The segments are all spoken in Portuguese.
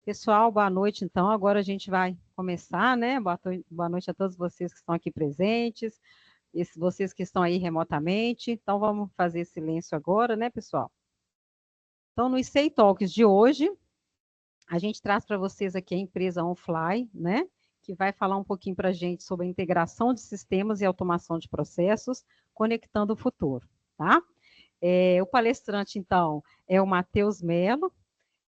Pessoal, boa noite. Então, agora a gente vai começar, né? Boa noite a todos vocês que estão aqui presentes, vocês que estão aí remotamente. Então, vamos fazer silêncio agora, né, pessoal? Então, no ICEI Talks de hoje, a gente traz para vocês aqui a empresa OnFly, né? Que vai falar um pouquinho para a gente sobre a integração de sistemas e automação de processos, conectando o futuro, tá? O palestrante, então, é o Matheus Mello.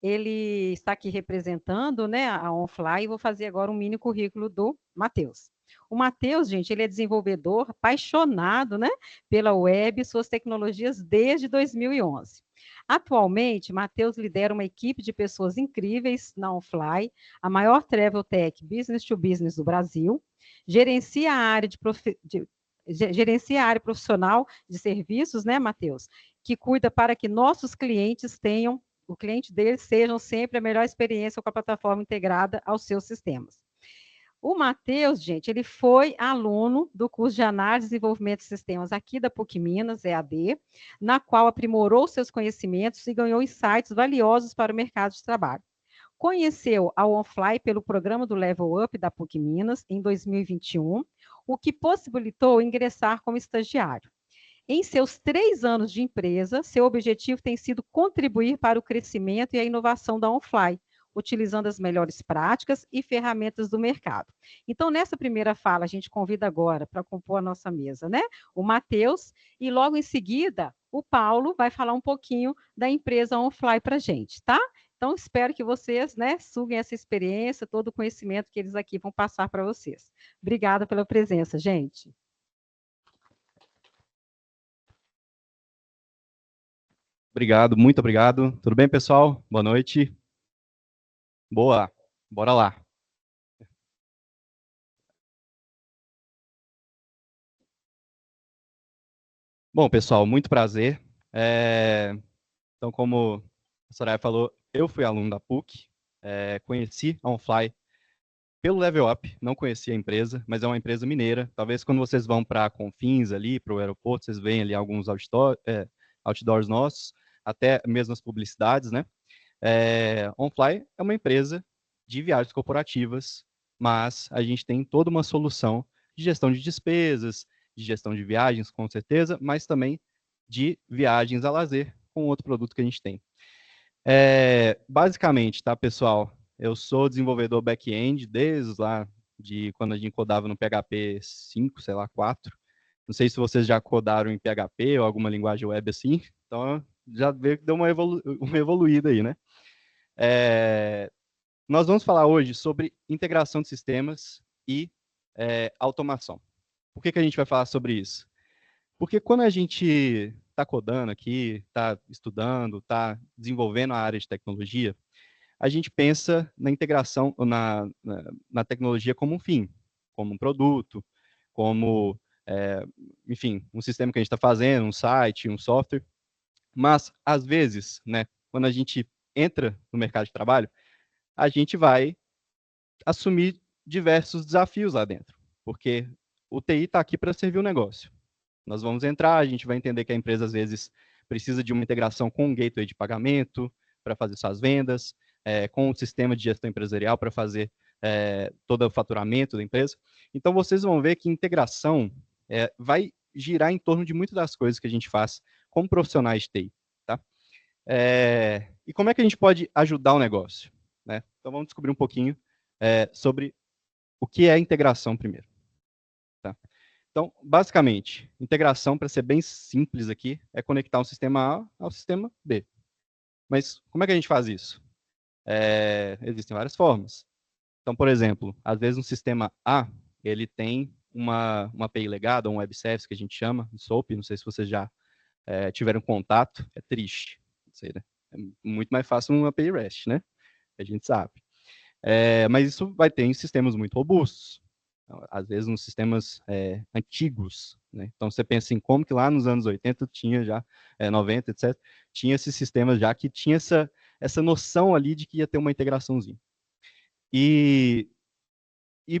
Ele está aqui representando, né, a OnFly, e vou fazer agora um mini currículo do Matheus. O Matheus, gente, ele é desenvolvedor apaixonado, né, pela web e suas tecnologias desde 2011. Atualmente, Matheus lidera uma equipe de pessoas incríveis na OnFly, a maior travel tech business to business do Brasil, gerencia a área gerencia a área profissional de serviços, né, Matheus, que cuida para que nossos clientes tenham o cliente deles sejam sempre a melhor experiência com a plataforma integrada aos seus sistemas. O Matheus, gente, ele foi aluno do curso de Análise e Desenvolvimento de Sistemas aqui da PUC Minas, EAD, na qual aprimorou seus conhecimentos e ganhou insights valiosos para o mercado de trabalho. Conheceu a OnFly pelo programa do Level Up da PUC Minas em 2021, o que possibilitou ingressar como estagiário. Em seus 3 anos de empresa, seu objetivo tem sido contribuir para o crescimento e a inovação da OnFly, utilizando as melhores práticas e ferramentas do mercado. Então, nessa primeira fala, a gente convida agora para compor a nossa mesa, né? O Matheus, e logo em seguida, o Paulo vai falar um pouquinho da empresa OnFly para a gente, tá? Então, espero que vocês, né, suguem essa experiência, todo o conhecimento que eles aqui vão passar para vocês. Obrigada pela presença, gente. Obrigado, muito obrigado. Tudo bem, pessoal? Boa noite. Boa, bora lá. Bom, pessoal, muito prazer. Então, como a Soraya falou, eu fui aluno da PUC, conheci a OnFly pelo Level Up, não conhecia a empresa, mas é uma empresa mineira. Talvez quando vocês vão para Confins ali, para o aeroporto, vocês veem ali alguns outdoors nossos, até mesmo as publicidades, né? OnFly é uma empresa de viagens corporativas, mas a gente tem toda uma solução de gestão de despesas, de gestão de viagens, com certeza, mas também de viagens a lazer, com outro produto que a gente tem. Basicamente, tá, pessoal? Eu sou desenvolvedor back-end desde lá de quando a gente codava no PHP 5, sei lá, 4. Não sei se vocês já codaram em PHP ou alguma linguagem web assim. Então, já vê que deu uma evoluída aí, né? Nós vamos falar hoje sobre integração de sistemas e automação. Por que a gente vai falar sobre isso? Porque quando a gente está codando aqui, está estudando, está desenvolvendo a área de tecnologia, a gente pensa na integração, na tecnologia como um fim, como um produto, como, enfim, um sistema que a gente está fazendo, um site, um software. Mas, às vezes, né, quando a gente entra no mercado de trabalho, a gente vai assumir diversos desafios lá dentro, porque o TI está aqui para servir o negócio. Nós vamos entrar, a gente vai entender que a empresa, às vezes, precisa de uma integração com um gateway de pagamento para fazer suas vendas, com o sistema de gestão empresarial para fazer todo o faturamento da empresa. Então, vocês vão ver que integração vai girar em torno de muitas das coisas que a gente faz como profissionais de TI. Tá? E como é que a gente pode ajudar o negócio? Né? Então, vamos descobrir um pouquinho sobre o que é integração primeiro. Tá? Então, basicamente, integração, para ser bem simples aqui, é conectar um sistema A ao sistema B. Mas como é que a gente faz isso? Existem várias formas. Então, por exemplo, às vezes um sistema A, ele tem uma API legada, um web service que a gente chama, SOAP, não sei se vocês já tiveram contato, é triste. Não sei, né? É muito mais fácil uma API REST, né? A gente sabe. Mas isso vai ter em sistemas muito robustos, às vezes nos sistemas antigos. Né? Então, você pensa em como que lá nos anos 80 tinha já, 90, etc., tinha esses sistemas já que tinha essa noção ali de que ia ter uma integraçãozinha. E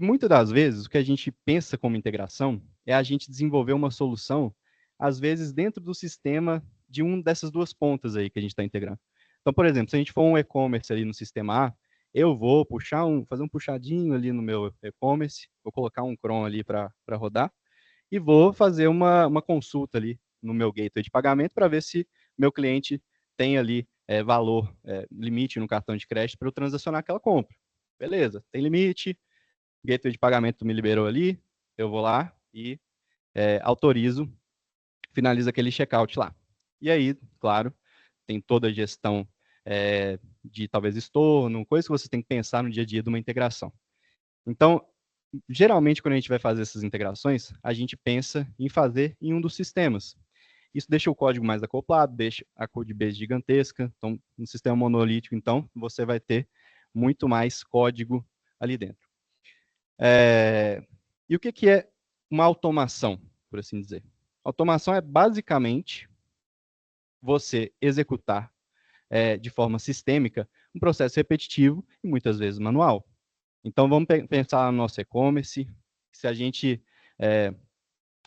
muitas das vezes, o que a gente pensa como integração é a gente desenvolver uma solução, às vezes, dentro do sistema de uma dessas duas pontas aí que a gente está integrando. Então, por exemplo, se a gente for um e-commerce ali no sistema A, eu vou fazer um puxadinho ali no meu e-commerce, vou colocar um cron ali para rodar, e vou fazer uma consulta ali no meu gateway de pagamento para ver se meu cliente tem ali valor, limite no cartão de crédito para eu transacionar aquela compra. Beleza, tem limite, gateway de pagamento me liberou ali, eu vou lá e autorizo, finalizo aquele checkout lá. E aí, claro, tem toda a gestão de talvez estorno, coisas que você tem que pensar no dia a dia de uma integração. Então, geralmente, quando a gente vai fazer essas integrações, a gente pensa em fazer em um dos sistemas. Isso deixa o código mais acoplado, deixa a codebase gigantesca. Então, um sistema monolítico, então, você vai ter muito mais código ali dentro. E o que é uma automação, por assim dizer? Automação é basicamente você executar de forma sistêmica um processo repetitivo e muitas vezes manual. Então, vamos pensar no nosso e-commerce. Se a gente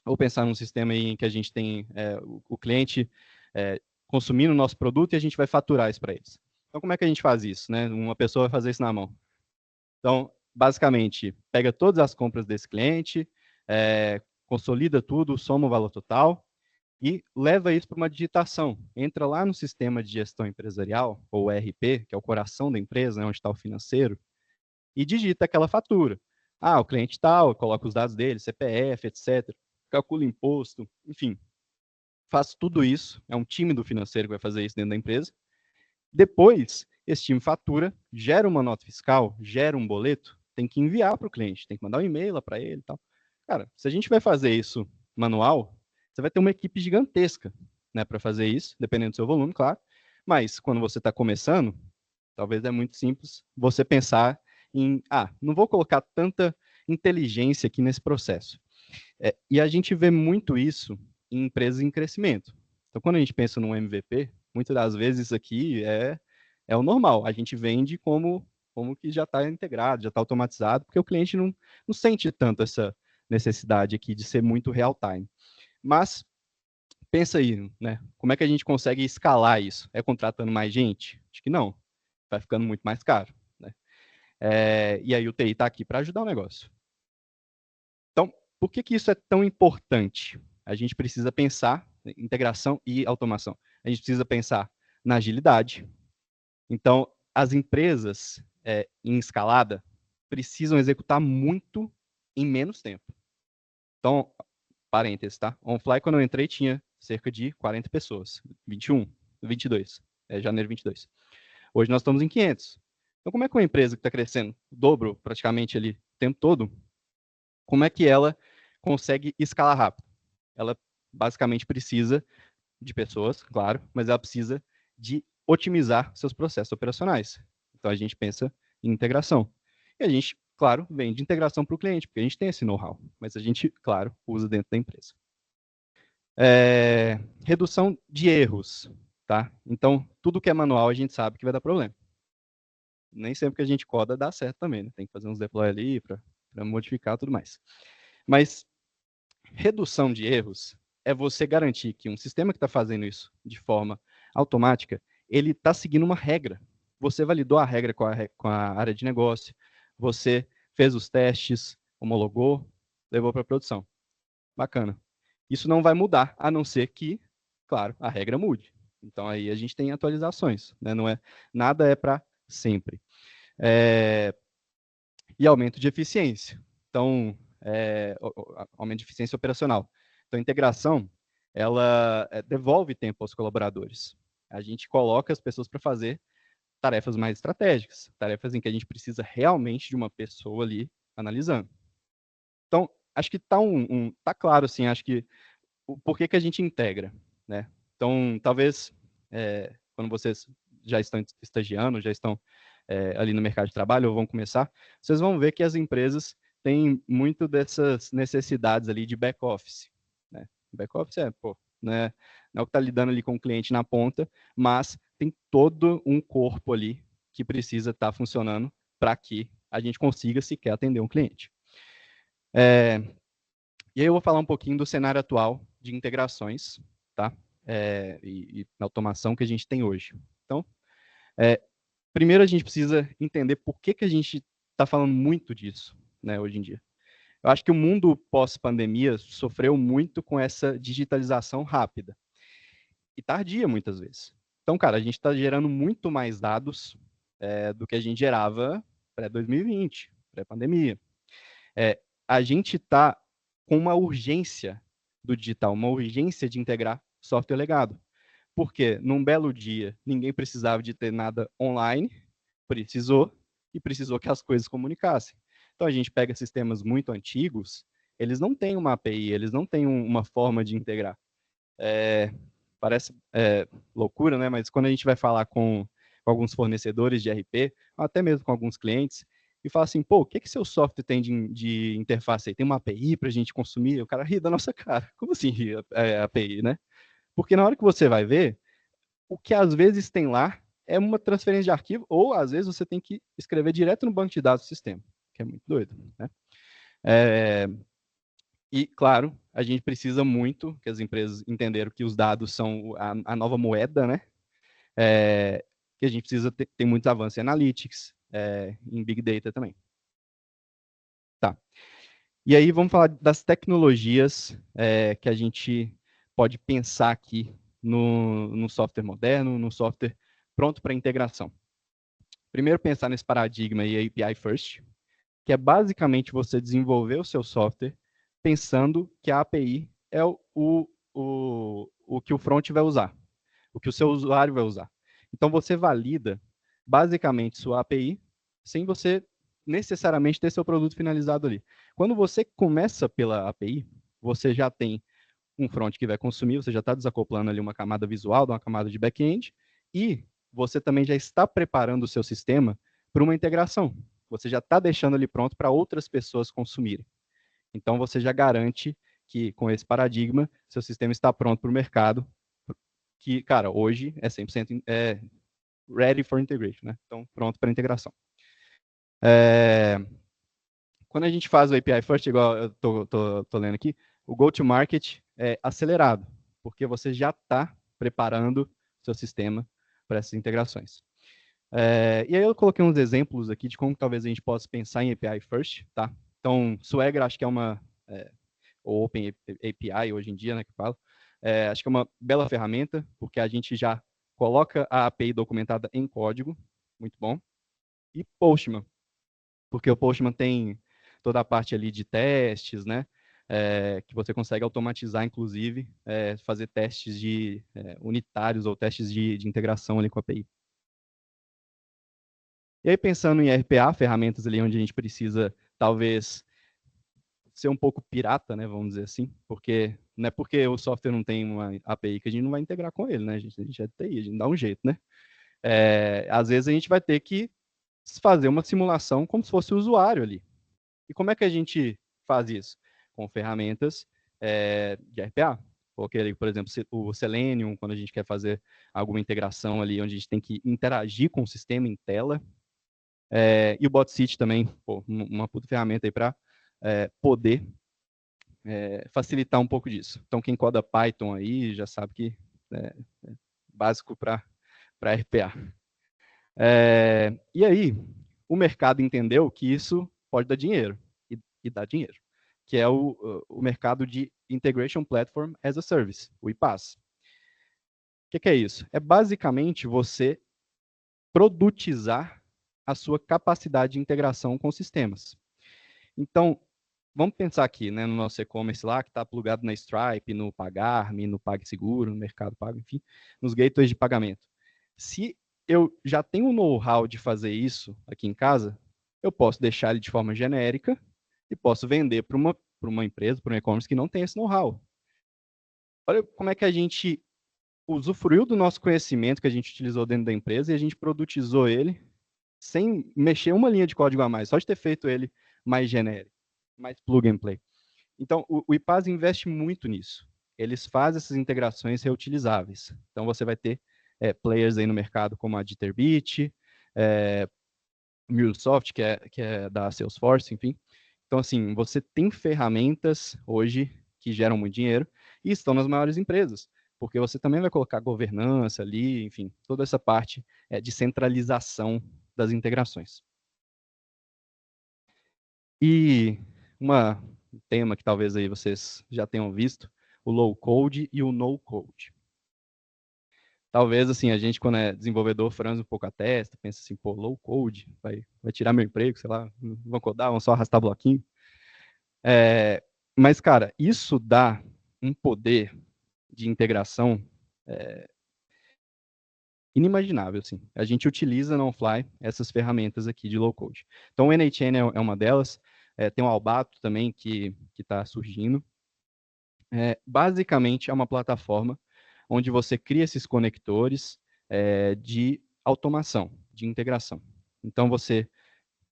ou pensar num sistema em que a gente tem o cliente consumindo o nosso produto e a gente vai faturar isso para eles. Então, como é que a gente faz isso? Né? Uma pessoa vai fazer isso na mão. Então, basicamente, pega todas as compras desse cliente, consolida tudo, soma o valor total e leva isso para uma digitação. Entra lá no sistema de gestão empresarial, ou ERP, que é o coração da empresa, né, onde está o financeiro, e digita aquela fatura. Ah, o cliente tal, coloca os dados dele, CPF, etc. Calcula imposto, enfim. Faz tudo isso. É um time do financeiro que vai fazer isso dentro da empresa. Depois, esse time fatura, gera uma nota fiscal, gera um boleto, tem que enviar para o cliente, tem que mandar um e-mail para ele e tal. Cara, se a gente vai fazer isso manual, você vai ter uma equipe gigantesca, né, para fazer isso, dependendo do seu volume, claro. Mas quando você está começando, talvez é muito simples você pensar em, não vou colocar tanta inteligência aqui nesse processo. E a gente vê muito isso em empresas em crescimento. Então, quando a gente pensa num MVP, muitas das vezes isso aqui é o normal. A gente vende como que já está integrado, já está automatizado, porque o cliente não sente tanto essa necessidade aqui de ser muito real time. Mas pensa aí, né? Como é que a gente consegue escalar isso? É contratando mais gente? Acho que não. Vai ficando muito mais caro. Né? E aí o TI está aqui para ajudar o negócio. Então, por que isso é tão importante? A gente precisa pensar em integração e automação. A gente precisa pensar na agilidade. Então, as empresas em escalada precisam executar muito em menos tempo. Então, parênteses, tá? OnFly, quando eu entrei, tinha cerca de 40 pessoas. 21, 22, janeiro 22. Hoje nós estamos em 500. Então, como é que uma empresa que está crescendo o dobro praticamente ali o tempo todo, como é que ela consegue escalar rápido? Ela basicamente precisa de pessoas, claro, mas ela precisa de otimizar seus processos operacionais. Então, a gente pensa em integração. E a gente, claro, vende integração para o cliente, porque a gente tem esse know-how, mas a gente, claro, usa dentro da empresa. Redução de erros, tá? Então, tudo que é manual a gente sabe que vai dar problema. Nem sempre que a gente coda dá certo também, né? Tem que fazer uns deploy ali para modificar tudo mais. Mas redução de erros é você garantir que um sistema que está fazendo isso de forma automática, ele está seguindo uma regra. Você validou a regra com a área de negócio, você fez os testes, homologou, levou para a produção. Bacana. Isso não vai mudar, a não ser que, claro, a regra mude. Então aí a gente tem atualizações, né? Nada é para sempre. E aumento de eficiência. Então, aumento de eficiência operacional. Então, a integração, ela devolve tempo aos colaboradores. A gente coloca as pessoas para fazer tarefas mais estratégicas, tarefas em que a gente precisa realmente de uma pessoa ali analisando. Então, acho que tá claro, assim, acho que por que a gente integra, né? Então, talvez, quando vocês já estão estagiando, já estão ali no mercado de trabalho ou vão começar, vocês vão ver que as empresas têm muito dessas necessidades ali de back-office. Né? Back-office né, não é o que está lidando ali com o cliente na ponta, mas tem todo um corpo ali que precisa estar funcionando para que a gente consiga sequer atender um cliente. E aí eu vou falar um pouquinho do cenário atual de integrações, tá? E automação que a gente tem hoje. Então, primeiro a gente precisa entender por que a gente está falando muito disso, né, hoje em dia. Eu acho que o mundo pós-pandemia sofreu muito com essa digitalização rápida e tardia, muitas vezes. Então, cara, a gente está gerando muito mais dados do que a gente gerava pré-2020, pré-pandemia. A gente está com uma urgência do digital, uma urgência de integrar software legado. Porque num belo dia ninguém precisava de ter nada online, precisou que as coisas comunicassem. Então a gente pega sistemas muito antigos, eles não têm uma API, eles não têm uma forma de integrar. Parece loucura, né? Mas quando a gente vai falar com alguns fornecedores de RP, até mesmo com alguns clientes, e fala assim, pô, o que seu software tem de interface aí? Tem uma API para a gente consumir? O cara ri da nossa cara. Como assim ri API, né? Porque na hora que você vai ver, o que às vezes tem lá é uma transferência de arquivo, ou às vezes você tem que escrever direto no banco de dados do sistema, que é muito doido, né? E, claro, a gente precisa muito que as empresas entenderam que os dados são a nova moeda, né? Que a gente precisa ter muitos avanços em Analytics, em Big Data também. Tá. E aí vamos falar das tecnologias que a gente pode pensar aqui no software moderno, no software pronto para integração. Primeiro, pensar nesse paradigma aí, API First, que é basicamente você desenvolver o seu software pensando que a API é o que o front vai usar, o que o seu usuário vai usar. Então, você valida, basicamente, sua API, sem você necessariamente ter seu produto finalizado ali. Quando você começa pela API, você já tem um front que vai consumir, você já está desacoplando ali uma camada visual, uma camada de back-end, e você também já está preparando o seu sistema para uma integração. Você já está deixando ele pronto para outras pessoas consumirem. Então, você já garante que, com esse paradigma, seu sistema está pronto para o mercado, que, cara, hoje é 100% ready for integration, né? Então, pronto para integração. Quando a gente faz o API First, igual eu tô lendo aqui, o go-to-market é acelerado, porque você já está preparando seu sistema para essas integrações. E aí eu coloquei uns exemplos aqui de como talvez a gente possa pensar em API First, tá? Então, Swagger acho que é uma, ou Open API hoje em dia, né, que eu falo, acho que é uma bela ferramenta, porque a gente já coloca a API documentada em código, muito bom. E Postman, porque o Postman tem toda a parte ali de testes, né? Que você consegue automatizar, inclusive, fazer testes unitários ou testes de integração ali com a API. E aí, pensando em RPA, ferramentas ali onde a gente precisa, talvez, ser um pouco pirata, né? Vamos dizer assim, porque não é porque o software não tem uma API que a gente não vai integrar com ele, né? A gente é TI, a gente dá um jeito, né? Às vezes a gente vai ter que fazer uma simulação como se fosse o usuário ali. E como é que a gente faz isso? Com ferramentas de RPA. Coloquei ali, por exemplo, o Selenium, quando a gente quer fazer alguma integração ali, onde a gente tem que interagir com o sistema em tela. E o BotSeat também, uma puta ferramenta aí para poder facilitar um pouco disso. Então, quem coda Python aí já sabe que é básico para RPA. E aí, o mercado entendeu que isso pode dar dinheiro, e dá dinheiro, que é o mercado de Integration Platform as a Service, o iPaaS. O que é isso? É basicamente você produtizar a sua capacidade de integração com sistemas. Então, vamos pensar aqui, né, no nosso e-commerce lá, que está plugado na Stripe, no Pagar.me, no PagSeguro, no Mercado Pago, enfim, nos gateways de pagamento. Se eu já tenho o know-how de fazer isso aqui em casa, eu posso deixar ele de forma genérica e posso vender para uma empresa, para um e-commerce que não tem esse know-how. Olha como é que a gente usufruiu do nosso conhecimento que a gente utilizou dentro da empresa e a gente produtizou ele sem mexer uma linha de código a mais, só de ter feito ele mais genérico, mais plug and play. Então, o iPaaS investe muito nisso. Eles fazem essas integrações reutilizáveis. Então, você vai ter players aí no mercado como a Jitterbit, MuleSoft, que é da Salesforce, enfim. Então, assim, você tem ferramentas hoje que geram muito dinheiro e estão nas maiores empresas, porque você também vai colocar governança ali, enfim, toda essa parte de centralização das integrações. E um tema que talvez aí vocês já tenham visto, o low code e o no code. Talvez, assim, a gente, quando é desenvolvedor, franze um pouco a testa, pensa assim, pô, low code, vai tirar meu emprego, sei lá, não vão codar, vão só arrastar bloquinho. Mas, cara, isso dá um poder de integração inimaginável, assim. A gente utiliza no on-fly essas ferramentas aqui de low code. Então, o NHN é uma delas, tem o Albato também, que está surgindo. Basicamente, é uma plataforma onde você cria esses conectores de automação, de integração. Então, você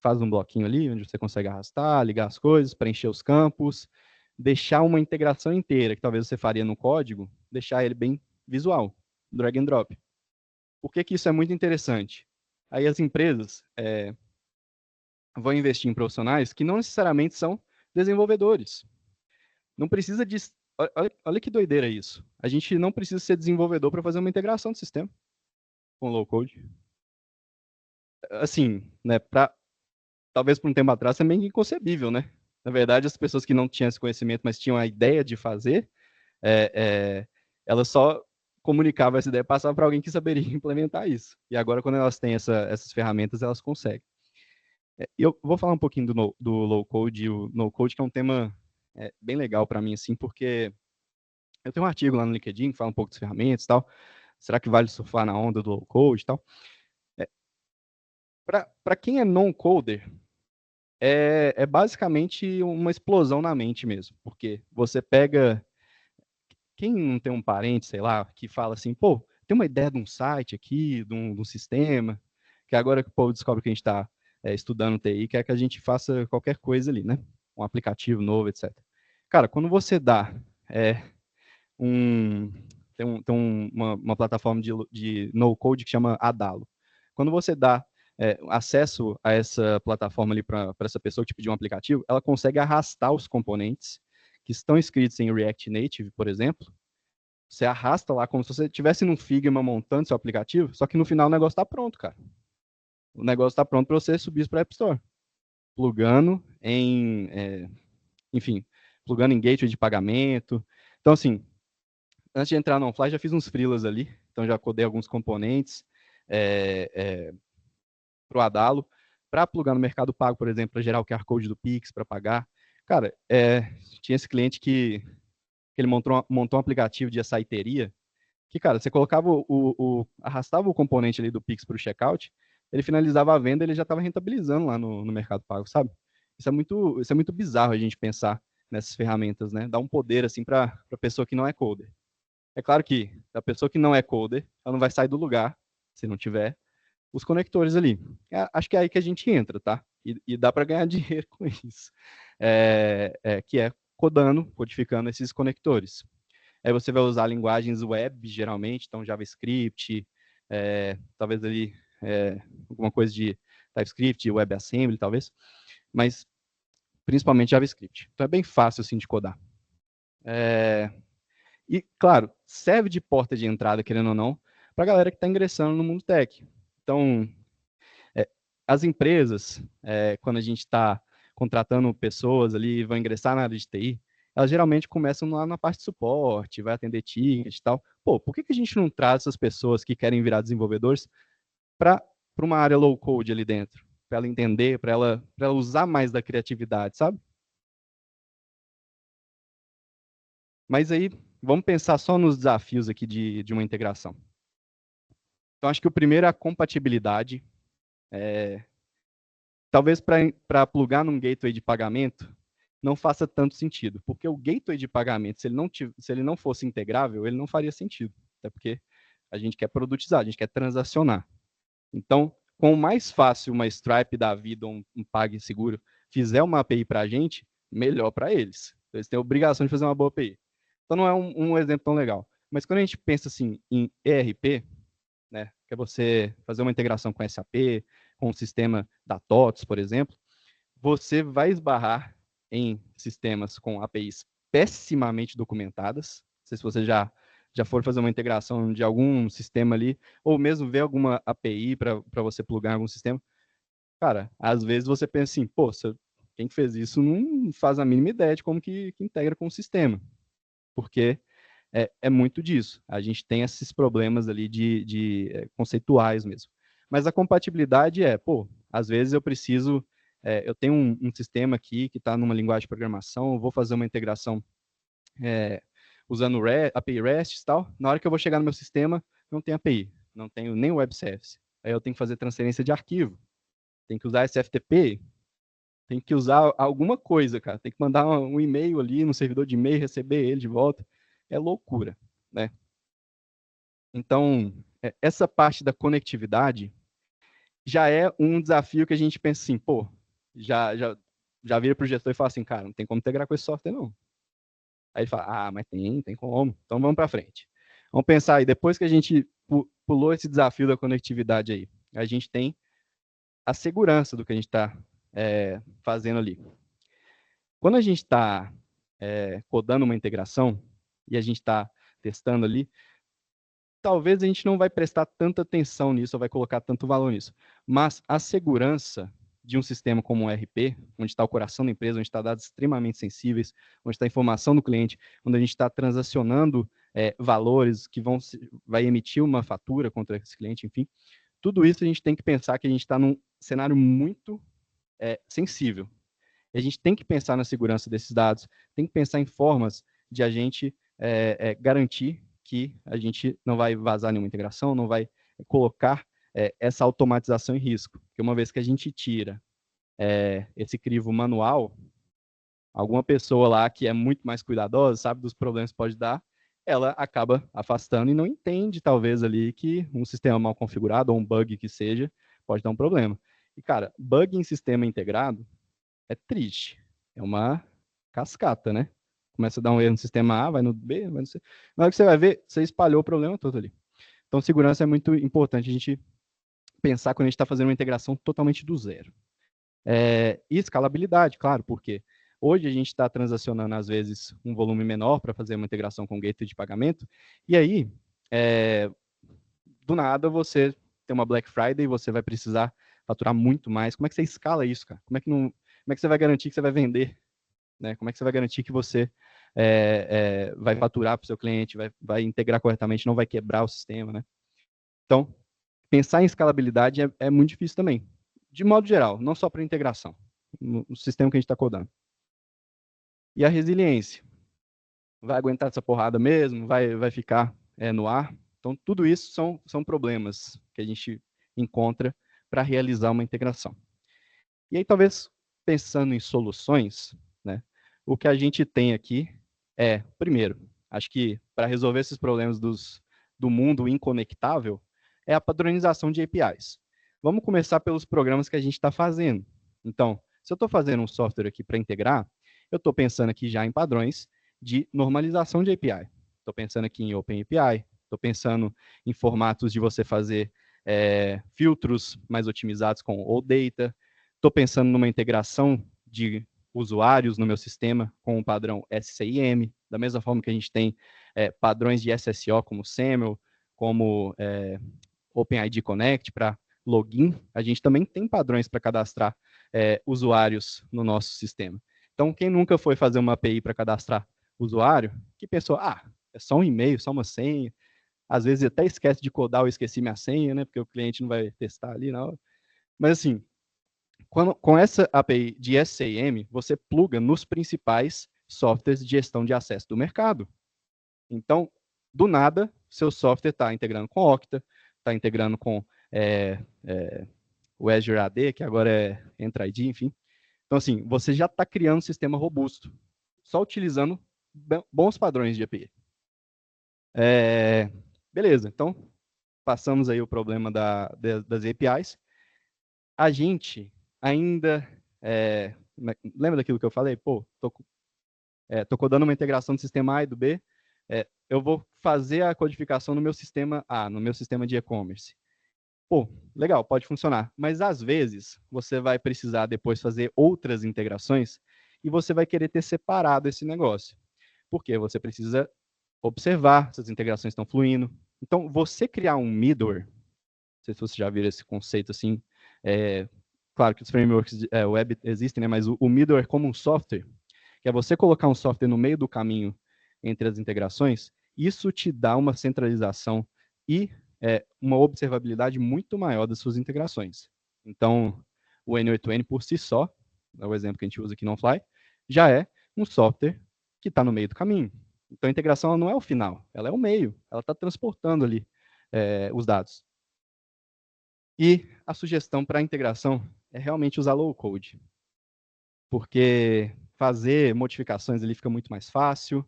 faz um bloquinho ali, onde você consegue arrastar, ligar as coisas, preencher os campos, deixar uma integração inteira, que talvez você faria no código, deixar ele bem visual, drag and drop. Por que isso é muito interessante? Aí as empresas vão investir em profissionais que não necessariamente são desenvolvedores. Não precisa de... Olha que doideira isso. A gente não precisa ser desenvolvedor para fazer uma integração do sistema com low code. Assim, né, talvez por um tempo atrás é meio inconcebível, né? Na verdade, as pessoas que não tinham esse conhecimento, mas tinham a ideia de fazer, elas só comunicavam essa ideia, passavam para alguém que saberia implementar isso. E agora, quando elas têm essas ferramentas, elas conseguem. Eu vou falar um pouquinho do low code e o no code, que é um tema bem legal para mim, assim, porque eu tenho um artigo lá no LinkedIn que fala um pouco das ferramentas e tal. Será que vale surfar na onda do low code e tal? Para quem é non-coder, é basicamente uma explosão na mente mesmo, porque você pega... Quem não tem um parente, sei lá, que fala assim, pô, tem uma ideia de um site aqui, de um sistema, que agora que o povo descobre que a gente está estudando TI, quer que a gente faça qualquer coisa ali, né? Um aplicativo novo, etc. Cara, quando você dá uma plataforma de no-code que chama Adalo. Quando você dá acesso a essa plataforma ali para essa pessoa que te pediu um aplicativo, ela consegue arrastar os componentes que estão escritos em React Native, por exemplo. Você arrasta lá como se você estivesse num Figma montando seu aplicativo, só que no final o negócio está pronto, cara. O negócio está pronto para você subir isso para a App Store. Plugando enfim, plugando em gateway de pagamento. Então, assim, antes de entrar no OnFly, já fiz uns freelas ali, então já codei alguns componentes para o Adalo, para plugar no Mercado Pago, por exemplo, para gerar o QR Code do Pix para pagar. Cara, tinha esse cliente que ele montou um aplicativo de açaiteria, que, cara, você colocava arrastava o componente ali do Pix para o checkout, ele finalizava a venda, ele já estava rentabilizando lá no Mercado Pago, sabe? Isso é muito bizarro a gente pensar nessas ferramentas, né? Dá um poder, assim, para a pessoa que não é coder. É claro que a pessoa que não é coder, ela não vai sair do lugar se não tiver os conectores ali. Acho que é aí que a gente entra, tá? E dá para ganhar dinheiro com isso. Que é codificando esses conectores. Aí você vai usar linguagens web, geralmente, então JavaScript, talvez ali alguma coisa de TypeScript, WebAssembly, talvez, mas principalmente JavaScript. Então é bem fácil, assim, de codar. E, claro, serve de porta de entrada, querendo ou não, para a galera que está ingressando no mundo tech. Então, as empresas, quando a gente está contratando pessoas ali, vão ingressar na área de TI, elas geralmente começam lá na parte de suporte, vai atender ticket e tal. Pô, por que a gente não traz essas pessoas que querem virar desenvolvedores para uma área low code ali dentro? Para ela entender, para ela usar mais da criatividade, sabe? Mas aí, vamos pensar só nos desafios aqui de uma integração. Então, acho que o primeiro é a compatibilidade. Talvez para plugar num gateway de pagamento, não faça tanto sentido, porque o gateway de pagamento, se ele não fosse integrável, ele não faria sentido, até porque a gente quer produtizar, a gente quer transacionar. Então, quanto mais fácil uma Stripe da vida, um PagSeguro, fizer uma API para a gente, melhor para eles. Eles têm a obrigação de fazer uma boa API. Então, não é um exemplo tão legal. Mas quando a gente pensa assim em ERP, né, que é você fazer uma integração com SAP, com o sistema da TOTS, por exemplo, você vai esbarrar em sistemas com APIs pessimamente documentadas. Não sei se você já já foram fazer uma integração de algum sistema ali, ou mesmo ver alguma API para você plugar em algum sistema, cara, às vezes você pensa assim, pô, quem fez isso não faz a mínima ideia de como que integra com o sistema, porque é muito disso. A gente tem esses problemas ali de conceituais mesmo. Mas a compatibilidade pô, às vezes eu tenho um sistema aqui que está numa linguagem de programação, eu vou fazer uma integração usando API REST e tal. Na hora que eu vou chegar no meu sistema, não tem API, não tenho nem web service. Aí eu tenho que fazer transferência de arquivo, tem que usar SFTP, tem que usar alguma coisa, cara. Tem que mandar um e-mail ali no servidor de e-mail, receber ele de volta. É loucura, né? Então, essa parte da conectividade já é um desafio que a gente pensa assim, pô, já vira para o gestor e fala assim, cara, não tem como integrar com esse software, não. Aí ele fala, mas tem como. Então vamos para frente. Vamos pensar aí, depois que a gente pulou esse desafio da conectividade aí, a gente tem a segurança do que a gente está fazendo ali. Quando a gente está codando uma integração e a gente está testando ali, talvez a gente não vai prestar tanta atenção nisso, ou vai colocar tanto valor nisso. Mas a segurança de um sistema como o ERP, onde está o coração da empresa, onde está dados extremamente sensíveis, onde está a informação do cliente, onde a gente está transacionando valores que vai emitir uma fatura contra esse cliente, enfim, tudo isso a gente tem que pensar que a gente está num cenário muito sensível. E a gente tem que pensar na segurança desses dados, tem que pensar em formas de a gente garantir que a gente não vai vazar nenhuma integração, não vai colocar essa automatização em risco. Porque uma vez que a gente tira esse crivo manual, alguma pessoa lá que é muito mais cuidadosa, sabe dos problemas que pode dar, ela acaba afastando e não entende, talvez, ali que um sistema mal configurado ou um bug que seja, pode dar um problema. E, cara, bug em sistema integrado é triste. É uma cascata, né? Começa a dar um erro no sistema A, vai no B, vai no C. Na hora que você vai ver, você espalhou o problema todo ali. Então, segurança é muito importante a gente pensar quando a gente está fazendo uma integração totalmente do zero. E escalabilidade, claro, porque hoje a gente está transacionando, às vezes, um volume menor para fazer uma integração com gateway de pagamento, e aí, do nada, você tem uma Black Friday e você vai precisar faturar muito mais. Como é que você escala isso, cara? Como é que você vai garantir que você vai vender? Né? Como é que você vai garantir que você vai faturar para o seu cliente, vai integrar corretamente, não vai quebrar o sistema, né? Então, pensar em escalabilidade é muito difícil também, de modo geral, não só para integração, no sistema que a gente está codando. E a resiliência? Vai aguentar essa porrada mesmo? Vai ficar no ar? Então, tudo isso são problemas que a gente encontra para realizar uma integração. E aí, talvez, pensando em soluções, né, o que a gente tem aqui primeiro, acho que para resolver esses problemas do mundo inconectável, é a padronização de APIs. Vamos começar pelos programas que a gente está fazendo. Então, se eu estou fazendo um software aqui para integrar, eu estou pensando aqui já em padrões de normalização de API. Estou pensando aqui em OpenAPI, estou pensando em formatos de você fazer filtros mais otimizados com OData, estou pensando numa integração de usuários no meu sistema com o padrão SCIM, da mesma forma que a gente tem padrões de SSO como SAML, como OpenID Connect para login, a gente também tem padrões para cadastrar usuários no nosso sistema. Então, quem nunca foi fazer uma API para cadastrar usuário, que pensou, é só um e-mail, só uma senha, às vezes até esquece de codar ou esqueci minha senha, né, porque o cliente não vai testar ali na hora. Mas assim, com essa API de SCIM, você pluga nos principais softwares de gestão de acesso do mercado. Então, do nada, seu software está integrando com Okta, está integrando com o Azure AD, que agora é Entra ID, enfim. Então, assim, você já está criando um sistema robusto, só utilizando bons padrões de API. Beleza, então, passamos aí o problema das APIs. A gente ainda... lembra daquilo que eu falei? Pô, tô codando uma integração do sistema A e do B, eu vou fazer a codificação no meu sistema A, no meu sistema de e-commerce. Pô, legal, pode funcionar. Mas, às vezes, você vai precisar depois fazer outras integrações e você vai querer ter separado esse negócio. Por quê? Você precisa observar se as integrações estão fluindo. Então, você criar um middleware, não sei se você já viu esse conceito assim, claro que os frameworks web existem, né, mas o middleware como um software, que é você colocar um software no meio do caminho entre as integrações, isso te dá uma centralização e uma observabilidade muito maior das suas integrações. Então, o N8N por si só, é o exemplo que a gente usa aqui no OnFly, já é um software que está no meio do caminho. Então, a integração não é o final, ela é o meio, ela está transportando ali os dados. E a sugestão para a integração é realmente usar low code, porque fazer modificações ali fica muito mais fácil,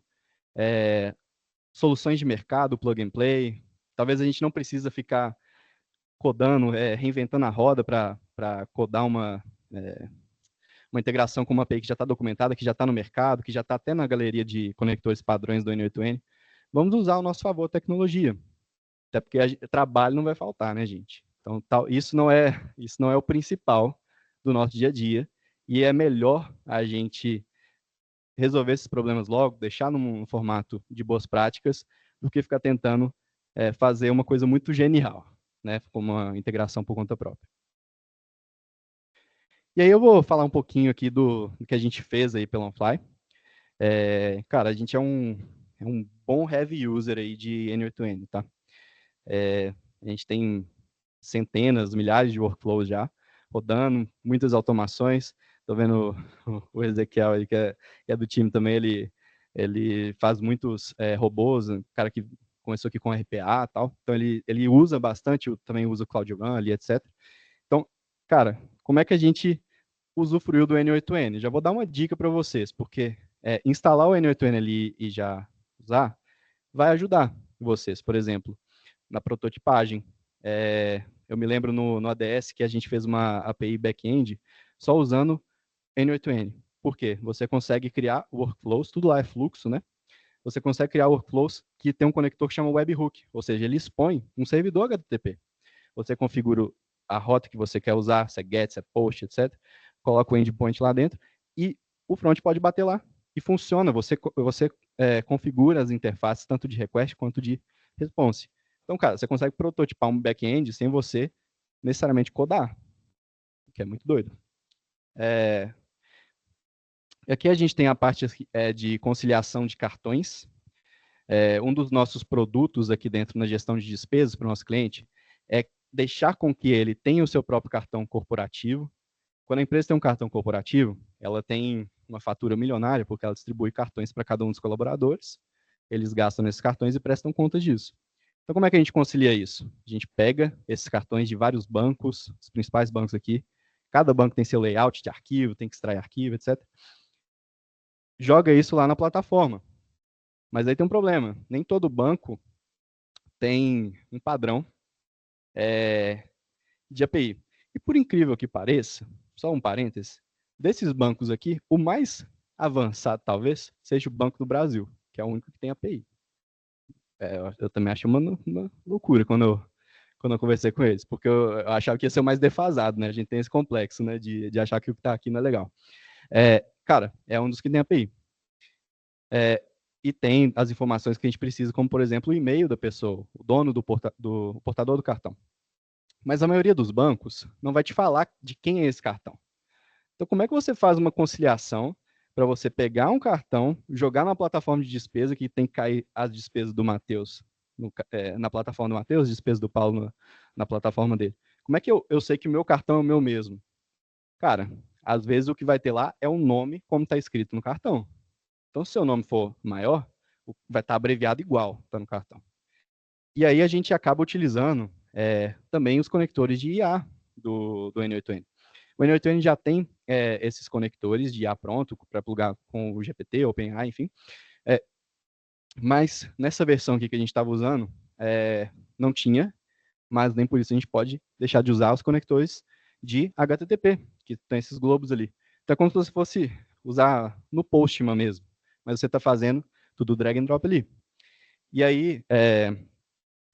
soluções de mercado, plug and play, talvez a gente não precisa ficar codando, reinventando a roda para codar uma integração com uma API que já está documentada, que já está no mercado, que já está até na galeria de conectores padrões do N8N. Vamos usar ao nosso favor a tecnologia, até porque trabalho não vai faltar, né, gente? Então, isso não é o principal do nosso dia a dia, e é melhor a gente resolver esses problemas logo, deixar num formato de boas práticas, do que ficar tentando fazer uma coisa muito genial, né, como uma integração por conta própria. E aí eu vou falar um pouquinho aqui do que a gente fez aí pelo OnFly. Cara, a gente é um bom heavy user aí de N8N, tá? A gente tem centenas, milhares de workflows já rodando, muitas automações. Estou vendo o Ezequiel aí, que é do time também, ele faz muitos robôs, um cara que começou aqui com RPA e tal, então ele usa bastante, também usa o Cloud Run ali, etc. Então, cara, como é que a gente usufruiu do N8N? Já vou dar uma dica para vocês, porque instalar o N8N ali e já usar vai ajudar vocês, por exemplo, na prototipagem. Eu me lembro no ADS que a gente fez uma API back-end só usando N8N. Por quê? Você consegue criar workflows, tudo lá é fluxo, né? Você consegue criar workflows que tem um conector que chama webhook, ou seja, ele expõe um servidor HTTP. Você configura a rota que você quer usar, se é GET, se é POST, etc. Coloca o endpoint lá dentro e o front pode bater lá. E funciona, você configura as interfaces tanto de request quanto de response. Então, cara, você consegue prototipar um back-end sem você necessariamente codar, que é muito doido. E aqui a gente tem a parte de conciliação de cartões. Um dos nossos produtos aqui dentro na gestão de despesas para o nosso cliente é deixar com que ele tenha o seu próprio cartão corporativo. Quando a empresa tem um cartão corporativo, ela tem uma fatura milionária, porque ela distribui cartões para cada um dos colaboradores, eles gastam nesses cartões e prestam conta disso. Então, como é que a gente concilia isso? A gente pega esses cartões de vários bancos, os principais bancos aqui, cada banco tem seu layout de arquivo, tem que extrair arquivo, etc. Joga isso lá na plataforma. Mas aí tem um problema, nem todo banco tem um padrão de API. E por incrível que pareça, só um parêntese, desses bancos aqui, o mais avançado talvez seja o Banco do Brasil, que é o único que tem API. Eu também acho uma loucura quando eu conversei com eles, porque eu achava que ia ser o mais defasado, né? A gente tem esse complexo, né, de achar que o que está aqui não é legal. Cara, é um dos que tem API. E tem as informações que a gente precisa, como, por exemplo, o e-mail da pessoa, o dono do portador do cartão. Mas a maioria dos bancos não vai te falar de quem é esse cartão. Então, como é que você faz uma conciliação para você pegar um cartão, jogar na plataforma de despesa, que tem que cair as despesas do Matheus na plataforma do Matheus, despesas do Paulo na plataforma dele? Como é que eu sei que o meu cartão é o meu mesmo? Cara, às vezes o que vai ter lá é o nome como está escrito no cartão. Então, se o seu nome for maior, vai estar abreviado igual, está no cartão. E aí a gente acaba utilizando também os conectores de IA do N8N. O N8N já tem esses conectores de IA pronto para plugar com o GPT, OpenAI, enfim. Mas nessa versão aqui que a gente estava usando, não tinha, mas nem por isso a gente pode deixar de usar os conectores de HTTP, que tem esses globos ali. Então é como se você fosse usar no Postman mesmo, mas você está fazendo tudo drag and drop ali. E aí,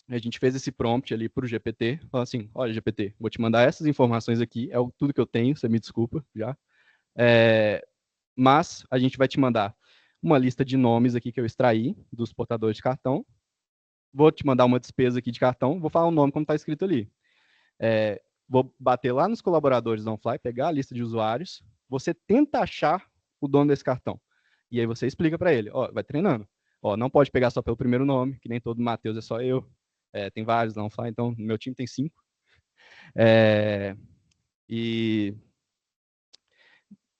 a gente fez esse prompt ali para o GPT, falou assim, olha, GPT, vou te mandar essas informações aqui, tudo que eu tenho, você me desculpa já, mas a gente vai te mandar uma lista de nomes aqui que eu extraí dos portadores de cartão, vou te mandar uma despesa aqui de cartão, vou falar o nome como está escrito ali. Vou bater lá nos colaboradores da OnFly, pegar a lista de usuários, você tenta achar o dono desse cartão. E aí você explica para ele, ó, vai treinando. Ó, não pode pegar só pelo primeiro nome, que nem todo Matheus é só eu. Tem vários na OnFly, então no meu time tem 5. E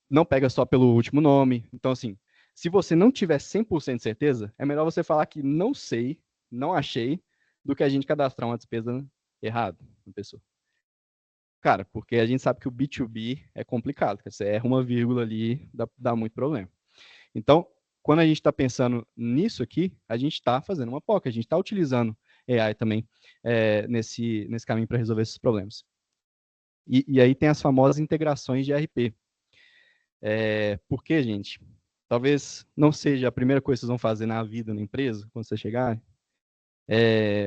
não pega só pelo último nome. Então, assim, se você não tiver 100% de certeza, é melhor você falar que não sei, não achei, do que a gente cadastrar uma despesa errada na pessoa. Cara, porque a gente sabe que o B2B é complicado, porque você erra uma vírgula ali, dá muito problema. Então, quando a gente está pensando nisso aqui, a gente está fazendo uma POC, a gente está utilizando AI também nesse caminho para resolver esses problemas. E aí tem as famosas integrações de ERP. Por quê, gente? Talvez não seja a primeira coisa que vocês vão fazer na vida, na empresa, quando você chegar,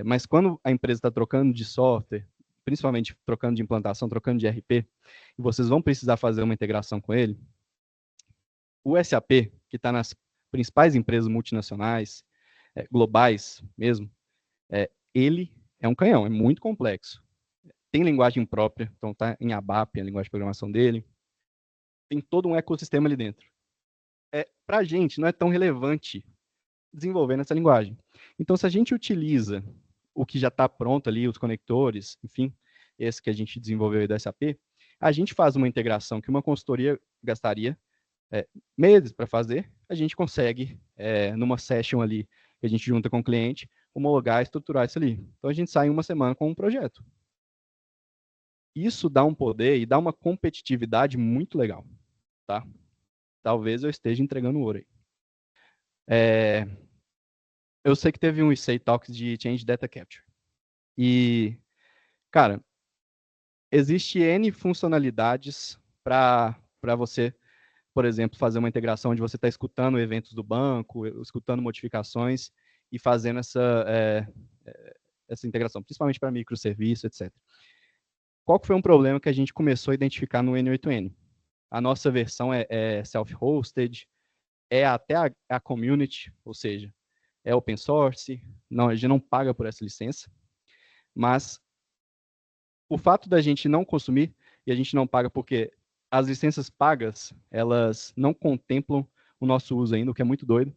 mas quando a empresa está trocando de software, principalmente trocando de implantação, trocando de ERP, e vocês vão precisar fazer uma integração com ele, o SAP, que está nas principais empresas multinacionais, globais mesmo, ele é um canhão, é muito complexo. Tem linguagem própria, então está em ABAP, a linguagem de programação dele. Tem todo um ecossistema ali dentro. Para a gente, não é tão relevante desenvolver nessa linguagem. Então, se a gente utiliza o que já está pronto ali, os conectores, enfim, esse que a gente desenvolveu aí da SAP, a gente faz uma integração que uma consultoria gastaria meses para fazer, a gente consegue, numa session ali, que a gente junta com o cliente, homologar, estruturar isso ali. Então, a gente sai em uma semana com um projeto. Isso dá um poder e dá uma competitividade muito legal, tá? Talvez eu esteja entregando ouro aí. Eu sei que teve um IC Talks de Change Data Capture. E, cara, existe N funcionalidades para você, por exemplo, fazer uma integração onde você está escutando eventos do banco, escutando modificações e fazendo essa integração, principalmente para microserviço, etc. Qual que foi um problema que a gente começou a identificar no N8N? A nossa versão é self-hosted, até a community, ou seja, é open source, não, a gente não paga por essa licença, mas o fato da gente não consumir e a gente não paga porque as licenças pagas, elas não contemplam o nosso uso ainda, o que é muito doido,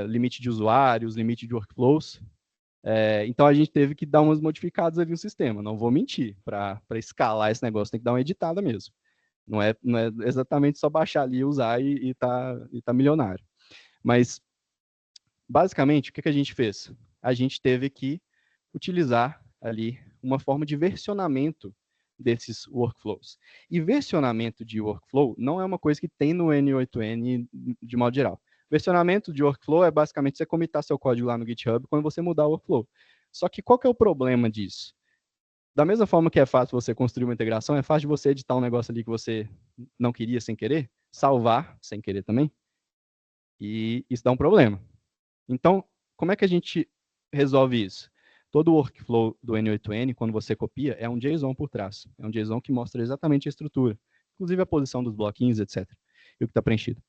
limite de usuários, limite de workflows, então a gente teve que dar umas modificadas ali no sistema, não vou mentir, para escalar esse negócio tem que dar uma editada mesmo. Não é exatamente só baixar ali, usar e tá milionário. Mas, basicamente, o que a gente fez? A gente teve que utilizar ali uma forma de versionamento desses workflows. E versionamento de workflow não é uma coisa que tem no N8N de modo geral. Versionamento de workflow é basicamente você commitar seu código lá no GitHub quando você mudar o workflow. Só que qual que é o problema disso? Da mesma forma que é fácil você construir uma integração, é fácil de você editar um negócio ali que você não queria sem querer, salvar sem querer também, e isso dá um problema. Então, como é que a gente resolve isso? Todo o workflow do N8N, quando você copia, é um JSON por trás. É um JSON que mostra exatamente a estrutura, inclusive a posição dos bloquinhos, etc. E o que está preenchido.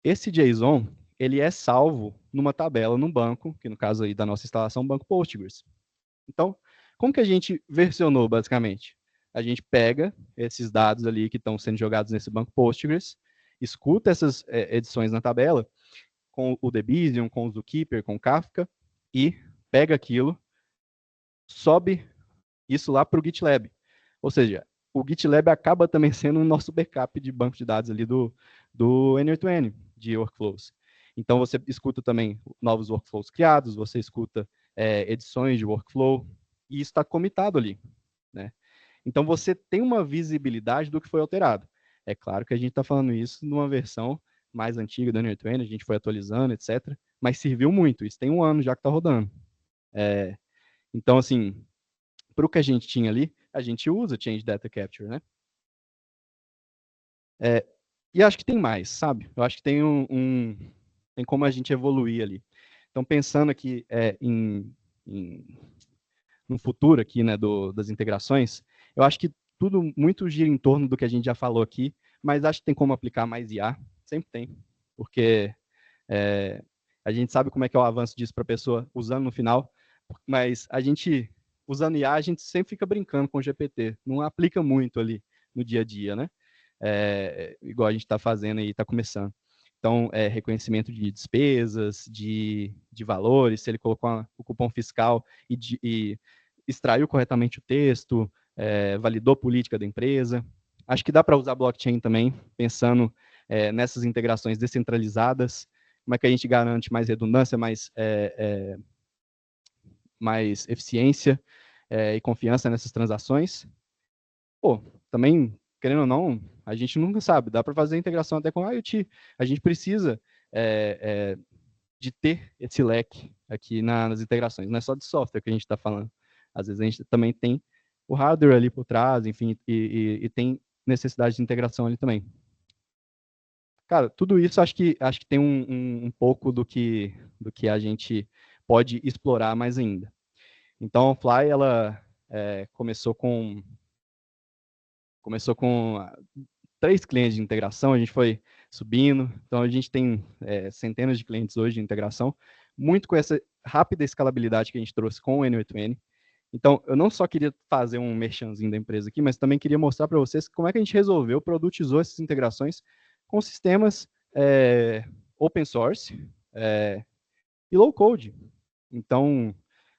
Esse JSON, ele é salvo numa tabela, num banco, que no caso aí da nossa instalação, o banco Postgres. Então, como que a gente versionou, basicamente? A gente pega esses dados ali que estão sendo jogados nesse banco Postgres, escuta essas edições na tabela, com o Debizium, com o Zookeeper, com o Kafka, e pega aquilo, sobe isso lá para o GitLab. Ou seja, o GitLab acaba também sendo o nosso backup de banco de dados ali do N8N, de workflows. Então, você escuta também novos workflows criados, você escuta edições de workflow, e isso está comitado ali, né? Então, você tem uma visibilidade do que foi alterado. É claro que a gente está falando isso numa versão mais antiga do N8N, a gente foi atualizando, etc. Mas serviu muito, isso tem 1 ano já que está rodando. Então, assim, para o que a gente tinha ali, a gente usa Change Data Capture, né? E acho que tem mais, sabe? Eu acho que tem tem como a gente evoluir ali. Então, pensando aqui no futuro aqui, né, das integrações, eu acho que tudo muito gira em torno do que a gente já falou aqui, mas acho que tem como aplicar mais IA, sempre tem, porque A gente sabe como é que é o avanço disso para a pessoa usando no final, mas a gente, usando IA, a gente sempre fica brincando com o GPT, não aplica muito ali no dia a dia, né? Igual a gente está fazendo e está começando. Então, reconhecimento de despesas, de valores, se ele colocou o cupom fiscal e extraiu corretamente o texto, validou a política da empresa. Acho que dá para usar blockchain também, pensando nessas integrações descentralizadas, como é que a gente garante mais redundância, mais eficiência e confiança nessas transações. Pô, também, querendo ou não, a gente nunca sabe, dá para fazer integração até com a IoT. A gente precisa de ter esse leque aqui nas integrações, não é só de software que a gente está falando. Às vezes a gente também tem o hardware ali por trás, enfim, e tem necessidade de integração ali também. Cara, tudo isso acho que tem um pouco do que a gente pode explorar mais ainda. Então, a Fly, ela começou com 3 clientes de integração, a gente foi subindo, então a gente tem centenas de clientes hoje de integração, muito com essa rápida escalabilidade que a gente trouxe com o N8N. Então, eu não só queria fazer um merchanzinho da empresa aqui, mas também queria mostrar para vocês como é que a gente resolveu, produtizou essas integrações com sistemas open source e low code. Então,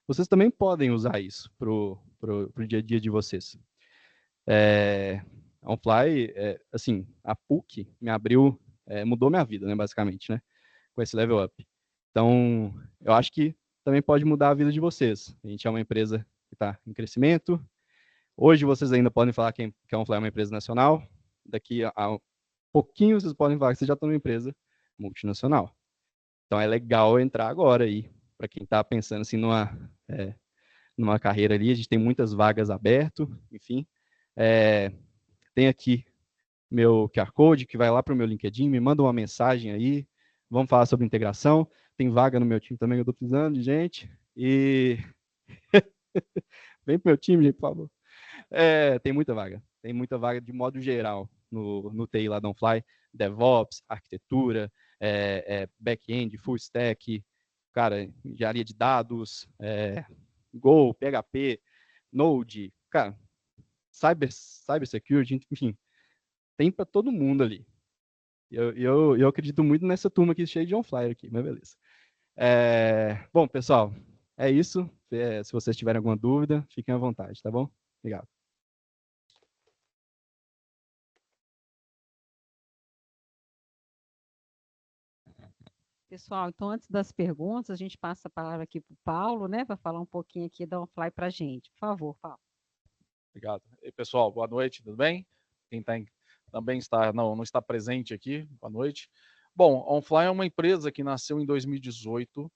vocês também podem usar isso para o dia a dia de vocês. A OnFly, assim, a PUC me abriu, mudou minha vida, né, basicamente, né, com esse level up. Então, eu acho que também pode mudar a vida de vocês. A gente é uma empresa que está em crescimento. Hoje vocês ainda podem falar que a OnFly é uma empresa nacional. Daqui a pouquinho vocês podem falar que vocês já estão numa empresa multinacional. Então é legal entrar agora aí, para quem está pensando assim numa carreira ali. A gente tem muitas vagas abertas, enfim. Tem aqui meu QR Code, que vai lá para o meu LinkedIn, me manda uma mensagem aí, vamos falar sobre integração. Tem vaga no meu time também, eu estou precisando de gente. E vem para o meu time, gente, por favor. Tem muita vaga de modo geral no TI lá da OnFly, DevOps, arquitetura, back-end, full stack, cara, engenharia de dados, Go, PHP, Node, cara, cyber security, enfim, tem para todo mundo ali. Eu acredito muito nessa turma aqui cheia de OnFly aqui, mas beleza. Bom, pessoal, é isso. Se vocês tiverem alguma dúvida, fiquem à vontade, tá bom? Obrigado. Pessoal, então antes das perguntas, a gente passa a palavra aqui para o Paulo, né, para falar um pouquinho aqui da OnFly para a gente. Por favor, Paulo. Obrigado. E pessoal, boa noite, tudo bem? Quem também não está presente aqui, boa noite. Bom, a OnFly é uma empresa que nasceu em 2018,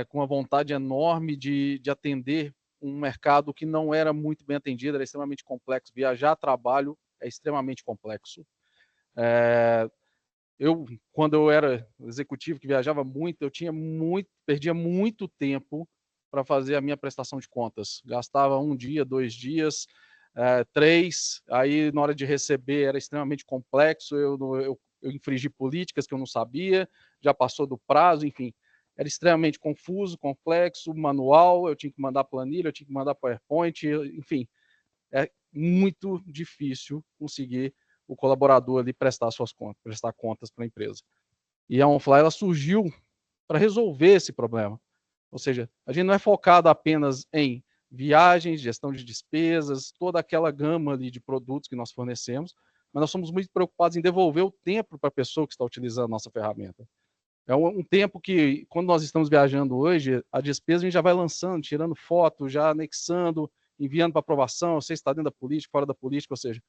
com uma vontade enorme de atender um mercado que não era muito bem atendido, era extremamente complexo. Viajar a trabalho é extremamente complexo. Quando eu era executivo que viajava muito, perdia muito tempo para fazer a minha prestação de contas. Gastava 1 dia, 2 dias, 3, aí na hora de receber era extremamente complexo, eu infringi políticas que eu não sabia, já passou do prazo, enfim. Era extremamente confuso, complexo, manual, eu tinha que mandar planilha, eu tinha que mandar PowerPoint, enfim. É muito difícil conseguir o colaborador ali prestar contas para a empresa. E a OnFly ela surgiu para resolver esse problema. Ou seja, a gente não é focado apenas em viagens, gestão de despesas, toda aquela gama ali de produtos que nós fornecemos, mas nós somos muito preocupados em devolver o tempo para a pessoa que está utilizando a nossa ferramenta. É um tempo que, quando nós estamos viajando hoje, a despesa a gente já vai lançando, tirando foto, já anexando, enviando para aprovação, você está dentro da política, fora da política, ou seja,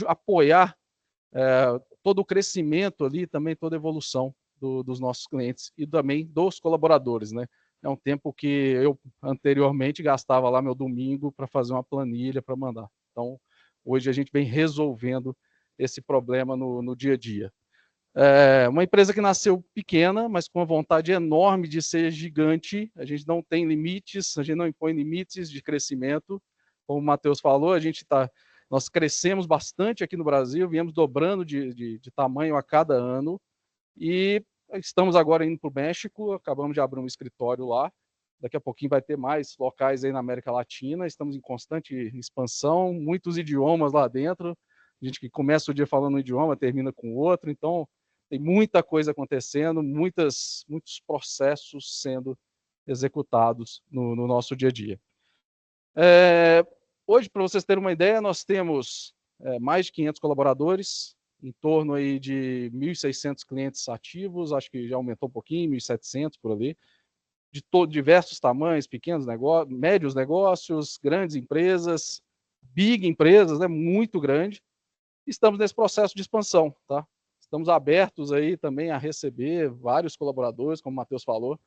apoiar todo o crescimento ali, também toda a evolução dos nossos clientes e também dos colaboradores, né? É um tempo que eu anteriormente gastava lá meu domingo para fazer uma planilha para mandar. Então, hoje a gente vem resolvendo esse problema no dia a dia. Uma empresa que nasceu pequena, mas com uma vontade enorme de ser gigante. A gente não tem limites, a gente não impõe limites de crescimento. Como o Matheus falou, nós crescemos bastante aqui no Brasil, viemos dobrando de tamanho a cada ano, e estamos agora indo para o México, acabamos de abrir um escritório lá, daqui a pouquinho vai ter mais locais aí na América Latina, estamos em constante expansão, muitos idiomas lá dentro, gente que começa o dia falando um idioma, termina com outro, então tem muita coisa acontecendo, muitos processos sendo executados no nosso dia a dia. Hoje, para vocês terem uma ideia, nós temos mais de 500 colaboradores, em torno aí de 1.600 clientes ativos, acho que já aumentou um pouquinho, 1.700 por ali, de diversos tamanhos, pequenos negócios, médios negócios, grandes empresas, big empresas, né, muito grande. Estamos nesse processo de expansão, tá? Estamos abertos aí também a receber vários colaboradores, como o Matheus falou.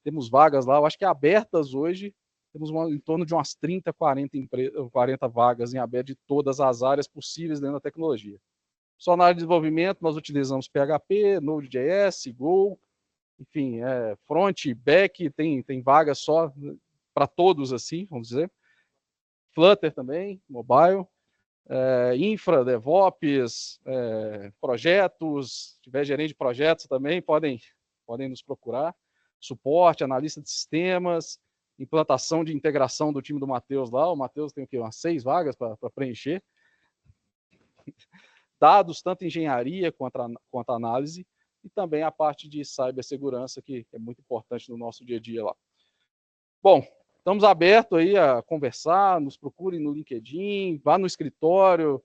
Temos vagas lá, eu acho que abertas hoje, temos em torno de umas 30, 40 vagas em aberto de todas as áreas possíveis dentro da tecnologia. Só na área de desenvolvimento, nós utilizamos PHP, Node.js, Go, enfim, front, back, tem vagas só para todos, assim, vamos dizer. Flutter também, mobile. Infra, DevOps, projetos, se tiver gerente de projetos também, podem nos procurar. Suporte, analista de sistemas, implantação de integração do time do Matheus lá. O Matheus tem o quê? Umas 6 vagas para preencher. Dados, tanto engenharia quanto análise, e também a parte de cibersegurança, que é muito importante no nosso dia a dia lá. Bom, estamos abertos aí a conversar, nos procurem no LinkedIn, vá no escritório,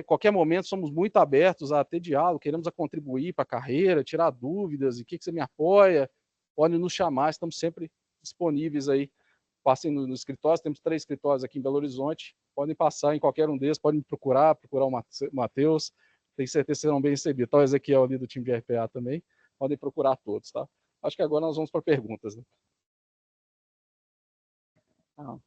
qualquer momento somos muito abertos a ter diálogo, queremos contribuir para a carreira, tirar dúvidas, em que você me apoia, pode nos chamar, estamos sempre disponíveis aí. Passem no escritório, temos 3 escritórios aqui em Belo Horizonte, podem passar em qualquer um deles, podem me procurar o Matheus, tenho certeza que serão bem recebidos. Tá o Ezequiel ali do time de RPA também, podem procurar todos, tá? Acho que agora nós vamos para perguntas, né? Não.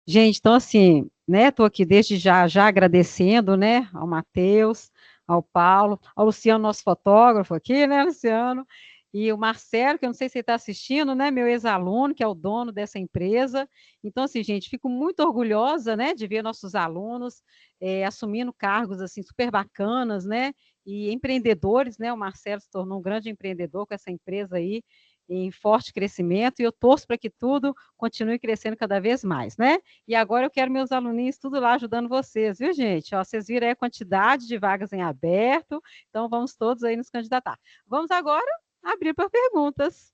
Gente, então assim, né, estou aqui desde já agradecendo, né, ao Matheus, ao Paulo, ao Luciano, nosso fotógrafo aqui, né, Luciano, e o Marcelo, que eu não sei se ele está assistindo, né, meu ex-aluno, que é o dono dessa empresa. Então, assim, gente, fico muito orgulhosa, né, de ver nossos alunos assumindo cargos, assim, super bacanas, né, e empreendedores, né, o Marcelo se tornou um grande empreendedor com essa empresa aí, em forte crescimento, e eu torço para que tudo continue crescendo cada vez mais, né? E agora eu quero meus aluninhos tudo lá ajudando vocês, viu, gente? Ó, vocês viram aí a quantidade de vagas em aberto, então vamos todos aí nos candidatar. Vamos agora abrir para perguntas.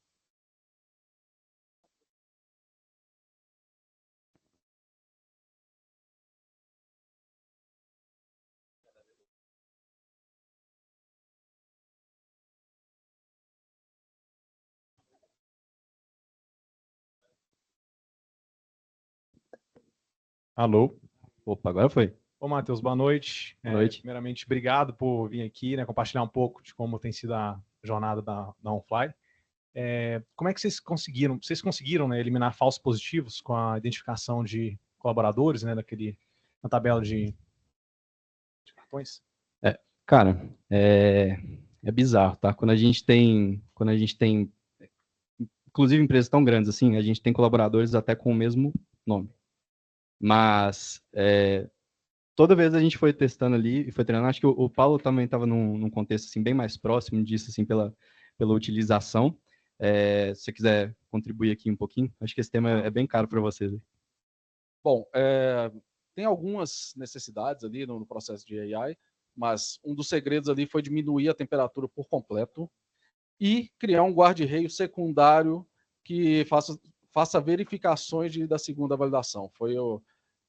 Alô? Opa, agora foi. Ô, Matheus, boa noite. Boa noite. Primeiramente, obrigado por vir aqui, né, compartilhar um pouco de como tem sido a jornada da OnFly. Como é que vocês conseguiram? Vocês conseguiram, né, eliminar falsos positivos com a identificação de colaboradores, né, na tabela de cartões? Cara, é bizarro, tá? Quando a gente tem, inclusive empresas tão grandes assim, a gente tem colaboradores até com o mesmo nome. Mas toda vez a gente foi testando ali e foi treinando. Acho que o Paulo também estava num contexto assim, bem mais próximo disso, assim, pela utilização. Se você quiser contribuir aqui um pouquinho, acho que esse tema é bem caro para vocês. Bom, tem algumas necessidades ali no processo de AI, mas um dos segredos ali foi diminuir a temperatura por completo e criar um guarda-reio secundário que faça verificações da segunda validação.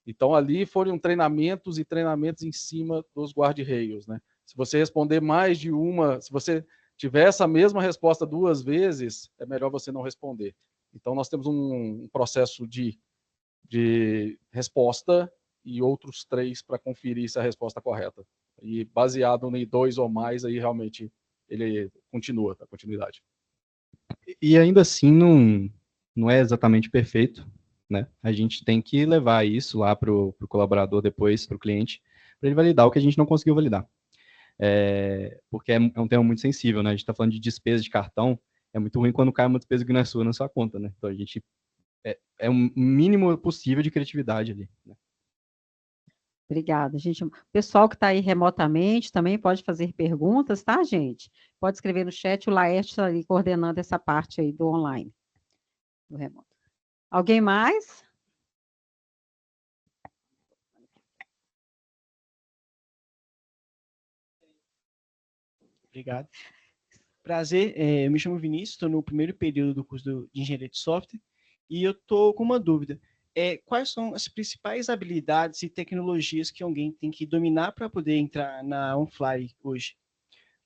Então, ali foram treinamentos e treinamentos em cima dos guarda-reios, né? Se você responder mais de uma, se você tiver essa mesma resposta 2 vezes, é melhor você não responder. Então, nós temos um processo de resposta e outros 3 para conferir se a resposta é correta. E baseado em 2 ou mais, aí realmente ele continua, a continuidade. E ainda assim não é exatamente perfeito, né? A gente tem que levar isso lá para o colaborador depois, para o cliente, para ele validar o que a gente não conseguiu validar. Porque é um tema muito sensível, né? A gente está falando de despesa de cartão, é muito ruim quando cai uma despesa que não é sua na sua conta, né? Então a gente é um mínimo possível de criatividade ali, né? Obrigada, gente. O pessoal que está aí remotamente também pode fazer perguntas, tá, gente? Pode escrever no chat, o Laerte está ali coordenando essa parte aí do online, do remoto. Alguém mais? Obrigado. Prazer, eu me chamo Vinícius, estou no primeiro período do curso de Engenharia de Software e eu estou com uma dúvida. Quais são as principais habilidades e tecnologias que alguém tem que dominar para poder entrar na OnFly hoje?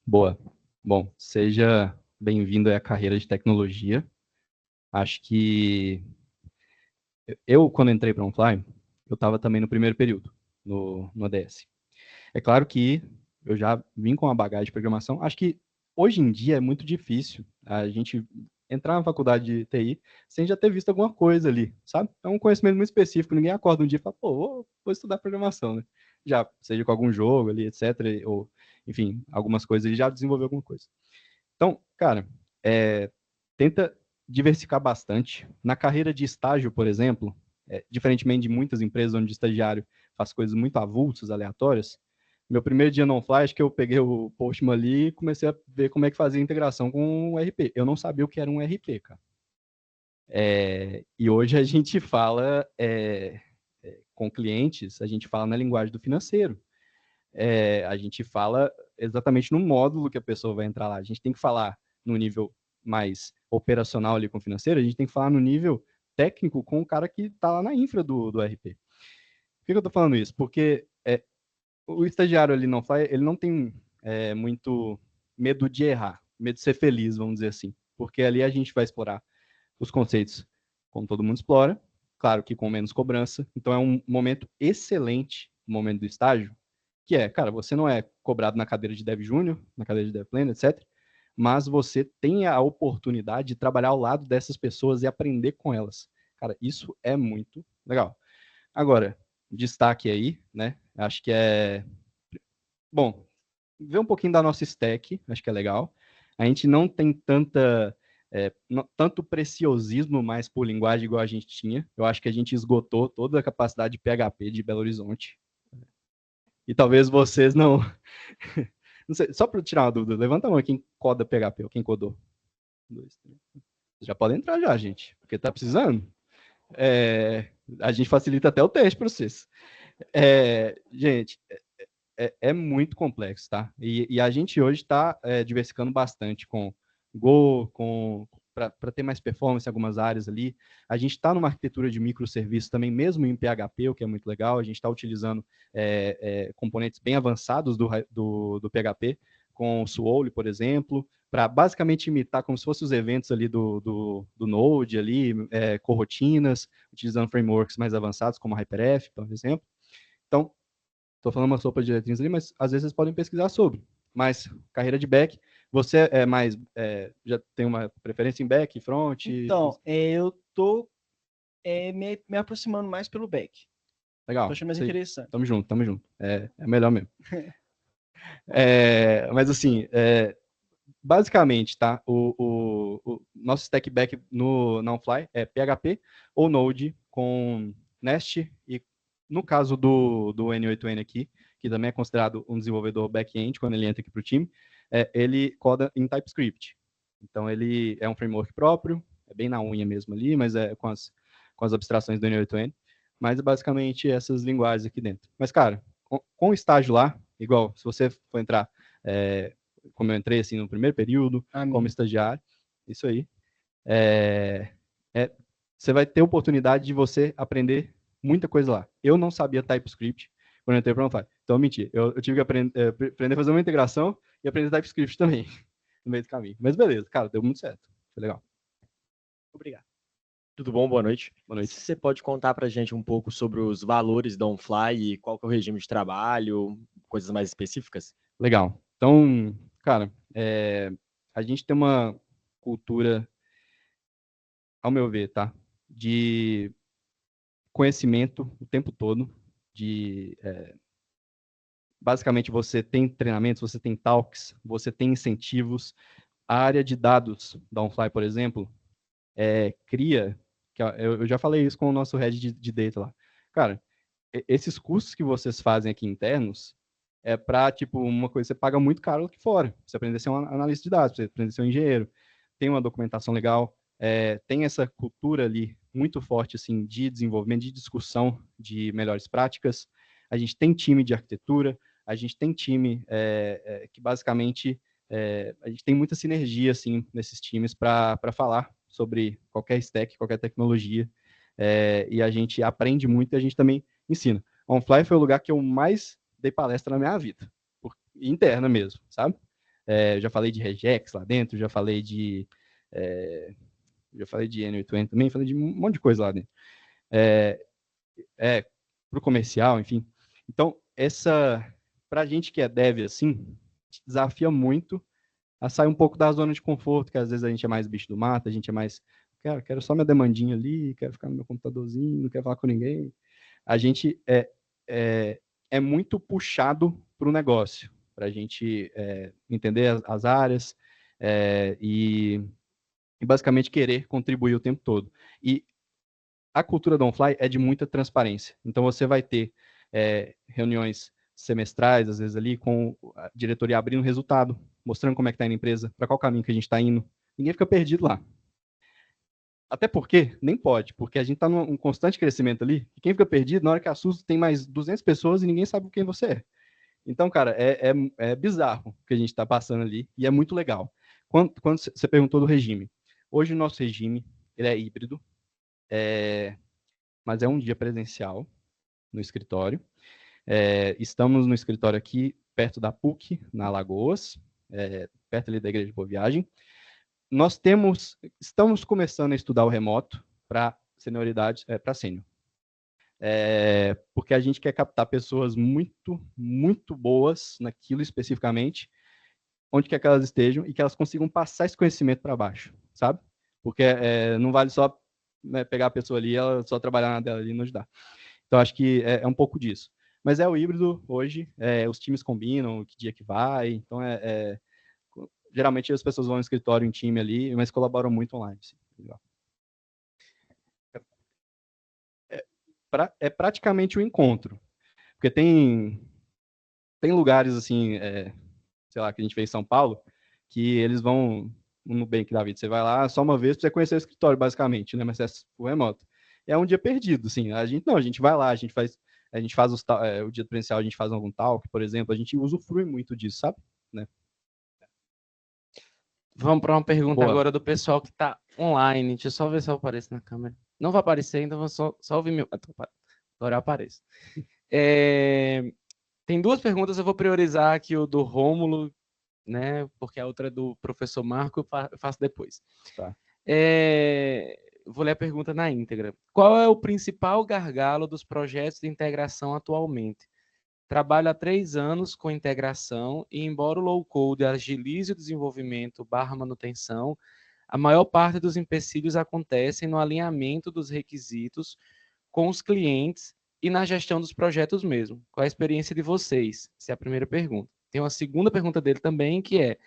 Boa. Bom, seja bem-vindo à carreira de tecnologia. Acho que eu, quando entrei para a OnFly, eu estava também no primeiro período, no ADS. É claro que eu já vim com uma bagagem de programação. Acho que hoje em dia é muito difícil a gente entrar na faculdade de TI sem já ter visto alguma coisa ali, sabe? É um conhecimento muito específico. Ninguém acorda um dia e fala, pô, vou estudar programação, né? Já, seja com algum jogo ali, etc. Ou, enfim, algumas coisas, ele já desenvolveu alguma coisa. Então, cara, tenta diversificar bastante. Na carreira de estágio, por exemplo, diferentemente de muitas empresas onde o estagiário faz coisas muito avulsas, aleatórias, meu primeiro dia no OnFly, acho que eu peguei o Postman ali e comecei a ver como é que fazia a integração com o RP. Eu não sabia o que era um RP, cara. E hoje a gente fala com clientes, a gente fala na linguagem do financeiro. A gente fala exatamente no módulo que a pessoa vai entrar lá. A gente tem que falar no nível mais operacional ali com o financeiro, a gente tem que falar no nível técnico com o cara que está lá na infra do RP. Por que eu estou falando isso? Porque o estagiário ali não faz, ele não tem muito medo de errar, medo de ser feliz, vamos dizer assim. Porque ali a gente vai explorar os conceitos como todo mundo explora, claro que com menos cobrança. Então é um momento excelente, o momento do estágio, que cara, você não é cobrado na cadeira de Dev Júnior, na cadeira de Dev Planner, etc., mas você tem a oportunidade de trabalhar ao lado dessas pessoas e aprender com elas. Cara, isso é muito legal. Agora, destaque aí, né? Acho que bom, ver um pouquinho da nossa stack, acho que é legal. A gente não tem tanto preciosismo mais por linguagem igual a gente tinha. Eu acho que a gente esgotou toda a capacidade de PHP de Belo Horizonte. E talvez vocês não... não sei, só para tirar uma dúvida, levanta a mão quem coda PHP, ou quem codou. 2, 3. Vocês já podem entrar já, gente, porque tá precisando. A gente facilita até o teste para vocês. Gente, é muito complexo, tá? E a gente hoje está diversificando bastante com Go, para ter mais performance em algumas áreas ali. A gente está numa arquitetura de microserviços também, mesmo em PHP, o que é muito legal. A gente está utilizando componentes bem avançados do PHP, com o Swole, por exemplo, para basicamente imitar como se fossem os eventos ali do Node, ali, corrotinas, utilizando frameworks mais avançados, como a HyperF, por exemplo. Então, estou falando uma sopa de diretrizes ali, mas às vezes vocês podem pesquisar sobre. Mas, carreira de back, você já tem uma preferência em back, front? Então, eu estou me aproximando mais pelo back. Legal. Estou achando mais interessante. Tamo junto, tamo junto. É melhor mesmo. Mas assim, basicamente, tá? O nosso stack back na OnFly é PHP ou Node com Nest e, no caso do N8N aqui, que também é considerado um desenvolvedor back-end quando ele entra aqui para o time, ele coda em TypeScript. Então, ele é um framework próprio, é bem na unha mesmo ali, mas é com as abstrações do N8N. Mas é basicamente essas linguagens aqui dentro. Mas, cara, com o estágio lá, igual, se você for entrar, como eu entrei assim no primeiro período, como estagiário, isso aí, você vai ter oportunidade de você aprender muita coisa lá. Eu não sabia TypeScript quando eu entrei para o OnFly. Então, menti. Eu tive que aprender a fazer uma integração e aprender TypeScript também, no meio do caminho. Mas beleza, cara, deu muito certo. Foi legal. Obrigado. Tudo bom? Boa noite. Boa noite. Você pode contar para a gente um pouco sobre os valores da OnFly e qual que é o regime de trabalho, coisas mais específicas? Legal. Então, cara, a gente tem uma cultura, ao meu ver, tá? De conhecimento o tempo todo, basicamente você tem treinamentos, você tem talks, você tem incentivos. A área de dados da OnFly, por exemplo, cria, que eu já falei isso com o nosso head de data lá. Cara, esses custos que vocês fazem aqui internos é para, tipo, uma coisa que você paga muito caro aqui fora. Você aprender a ser um analista de dados, você aprender a ser um engenheiro, tem uma documentação legal, tem essa cultura ali muito forte, assim, de desenvolvimento, de discussão de melhores práticas. A gente tem time de arquitetura, a gente tem time que basicamente a gente tem muita sinergia assim nesses times para falar sobre qualquer stack, qualquer tecnologia, e a gente aprende muito e a gente também ensina. OnFly foi o lugar que eu mais dei palestra na minha vida, interna mesmo, sabe? Já falei de regex lá dentro, já falei de N8N também, falei de um monte de coisa lá dentro. Para o comercial, enfim. Então, para a gente que é dev assim, desafia muito a sair um pouco da zona de conforto, que às vezes a gente é mais bicho do mato, a gente é mais, quero só minha demandinha ali, quero ficar no meu computadorzinho, não quero falar com ninguém. A gente é muito puxado para o negócio, para a gente entender as áreas e basicamente querer contribuir o tempo todo. E a cultura da OnFly é de muita transparência. Então, você vai ter reuniões semestrais, às vezes ali, com a diretoria abrindo resultado, mostrando como é que está indo a empresa, para qual caminho que a gente está indo. Ninguém fica perdido lá. Até porque, nem pode, porque a gente está num constante crescimento ali, e quem fica perdido, na hora que assusta, tem mais 200 pessoas e ninguém sabe quem você é. Então, cara, é bizarro o que a gente está passando ali, e é muito legal. Quando você perguntou do regime, hoje o nosso regime ele é híbrido, mas é um dia presencial no escritório. Estamos no escritório aqui, perto da PUC, na Alagoas, perto ali da Igreja de Boa Viagem. Estamos começando a estudar o remoto para senioridade, para sênior. Porque a gente quer captar pessoas muito, muito boas naquilo especificamente, onde quer que elas estejam, e que elas consigam passar esse conhecimento para baixo, sabe? Porque não vale só pegar a pessoa ali, ela só trabalhar na dela ali e não ajudar. Então, acho que é um pouco disso. Mas é o híbrido hoje, os times combinam, que dia que vai, então geralmente as pessoas vão no escritório em time ali, mas colaboram muito online. Assim. É praticamente um encontro, porque tem lugares assim, sei lá, que a gente fez em São Paulo, que eles vão no Nubank da vida, você vai lá só uma vez para você conhecer o escritório, basicamente, né, mas é o remoto. É um dia perdido, assim, a gente vai lá, a gente faz o dia presencial, a gente faz algum talk, por exemplo, a gente usufrui muito disso, sabe? Né? Vamos para uma pergunta Boa. agora do pessoal que está online. Deixa eu só ver se eu apareço na câmera. Não vai aparecer ainda, vou só ouvir meu... Agora eu apareço. Tem duas perguntas, eu vou priorizar aqui o do Rômulo, né? Porque a outra é do professor Marco, eu faço depois. Tá. Vou ler a pergunta na íntegra. Qual é o principal gargalo dos projetos de integração atualmente? Trabalho há 3 anos com integração e, embora o low-code agilize o desenvolvimento / manutenção, a maior parte dos empecilhos acontecem no alinhamento dos requisitos com os clientes e na gestão dos projetos mesmo. Qual é a experiência de vocês? Essa é a primeira pergunta. Tem uma segunda pergunta dele também, que é,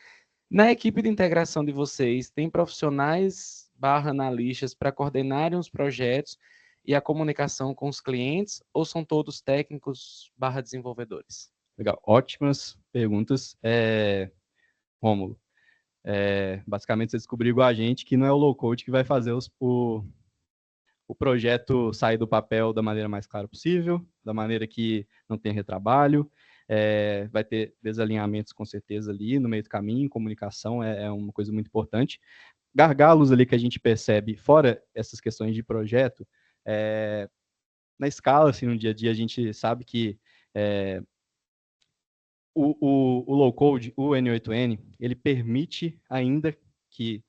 na equipe de integração de vocês, tem profissionais / analistas para coordenarem os projetos e a comunicação com os clientes, ou são todos técnicos / desenvolvedores? Legal, ótimas perguntas. Rômulo, basicamente você descobriu igual a gente que não é o low-code que vai fazer o projeto sair do papel da maneira mais clara possível, da maneira que não tem retrabalho, vai ter desalinhamentos com certeza ali no meio do caminho, comunicação é uma coisa muito importante. Gargalos ali que a gente percebe, fora essas questões de projeto, na escala, assim, no dia a dia, a gente sabe que o low-code, o N8N, ele permite ainda que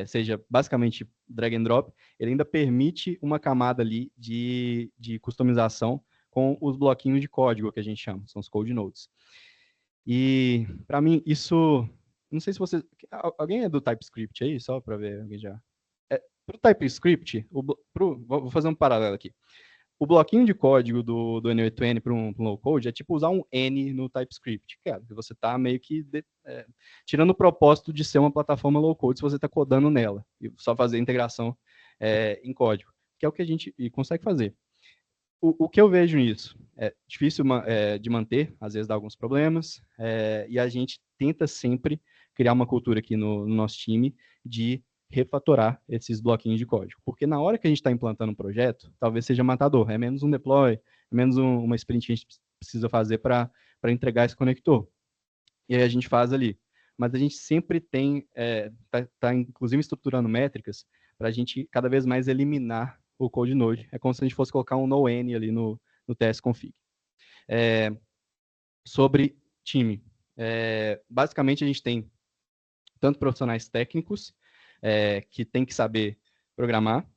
seja basicamente drag and drop, ele ainda permite uma camada ali de customização com os bloquinhos de código que a gente chama, são os code nodes. E, para mim, isso... Não sei se você... Alguém é do TypeScript aí? Só para ver, alguém já... Para o TypeScript, vou fazer um paralelo aqui. O bloquinho de código do N8N para um low-code é tipo usar um N no TypeScript. Cara, você está meio que tirando o propósito de ser uma plataforma low-code se você está codando nela e só fazer integração em código. que é o que a gente consegue fazer. O que eu vejo nisso? É difícil de manter, às vezes dá alguns problemas, e a gente tenta sempre criar uma cultura aqui no nosso time de refatorar esses bloquinhos de código. Porque na hora que a gente está implantando um projeto, talvez seja matador, é menos um deploy, é menos uma sprint que a gente precisa fazer para entregar esse conector. E aí a gente faz ali. Mas a gente sempre tem, tá inclusive estruturando métricas para a gente cada vez mais eliminar o code node. É como se a gente fosse colocar um no-n ali no tsconfig. Sobre time. Basicamente, a gente tem tanto profissionais técnicos, que tem que saber programar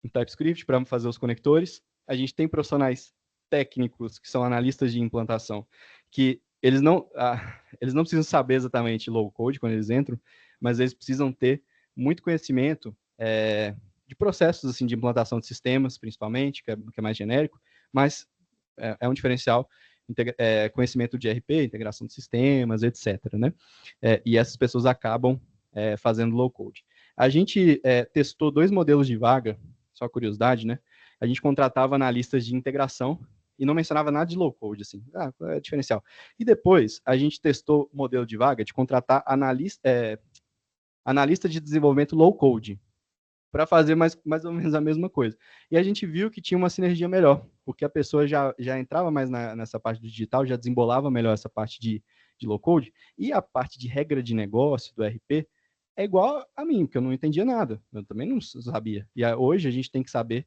em TypeScript para fazer os conectores. A gente tem profissionais técnicos, que são analistas de implantação, que eles não precisam saber exatamente low code quando eles entram, mas eles precisam ter muito conhecimento de processos assim, de implantação de sistemas, principalmente, que é mais genérico, mas é um diferencial, conhecimento de RP, integração de sistemas, etc. Né? E essas pessoas acabam fazendo low code. A gente testou 2 modelos de vaga, só curiosidade, né? A gente contratava analistas de integração e não mencionava nada de low code, assim, é diferencial. E depois, a gente testou o modelo de vaga de contratar analista de desenvolvimento low code, para fazer mais ou menos a mesma coisa. E a gente viu que tinha uma sinergia melhor, porque a pessoa já entrava mais nessa parte do digital, já desembolava melhor essa parte de low code, e a parte de regra de negócio do RP é igual a mim, porque eu não entendia nada, eu também não sabia. E hoje a gente tem que saber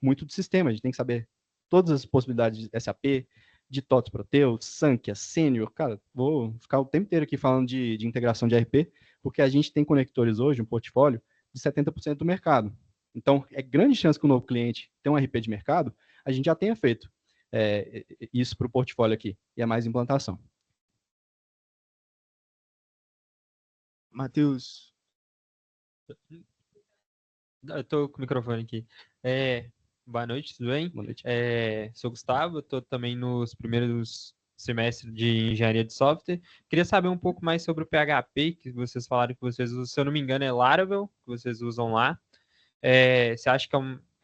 muito do sistema, a gente tem que saber todas as possibilidades de SAP, de TOTS Proteus, Sankhya, Senior, cara, vou ficar o tempo inteiro aqui falando de integração de RP, porque a gente tem conectores hoje, um portfólio, de 70% do mercado. Então, é grande chance que o novo cliente tenha um RP de mercado, a gente já tenha feito isso para o portfólio aqui, e é mais implantação. Matheus. Eu estou com o microfone aqui. Boa noite, tudo bem? Boa noite. Sou Gustavo, estou também nos primeiros semestres de engenharia de software. Queria saber um pouco mais sobre o PHP, que vocês falaram que vocês usam, se eu não me engano, é Laravel, que vocês usam lá. Você acha que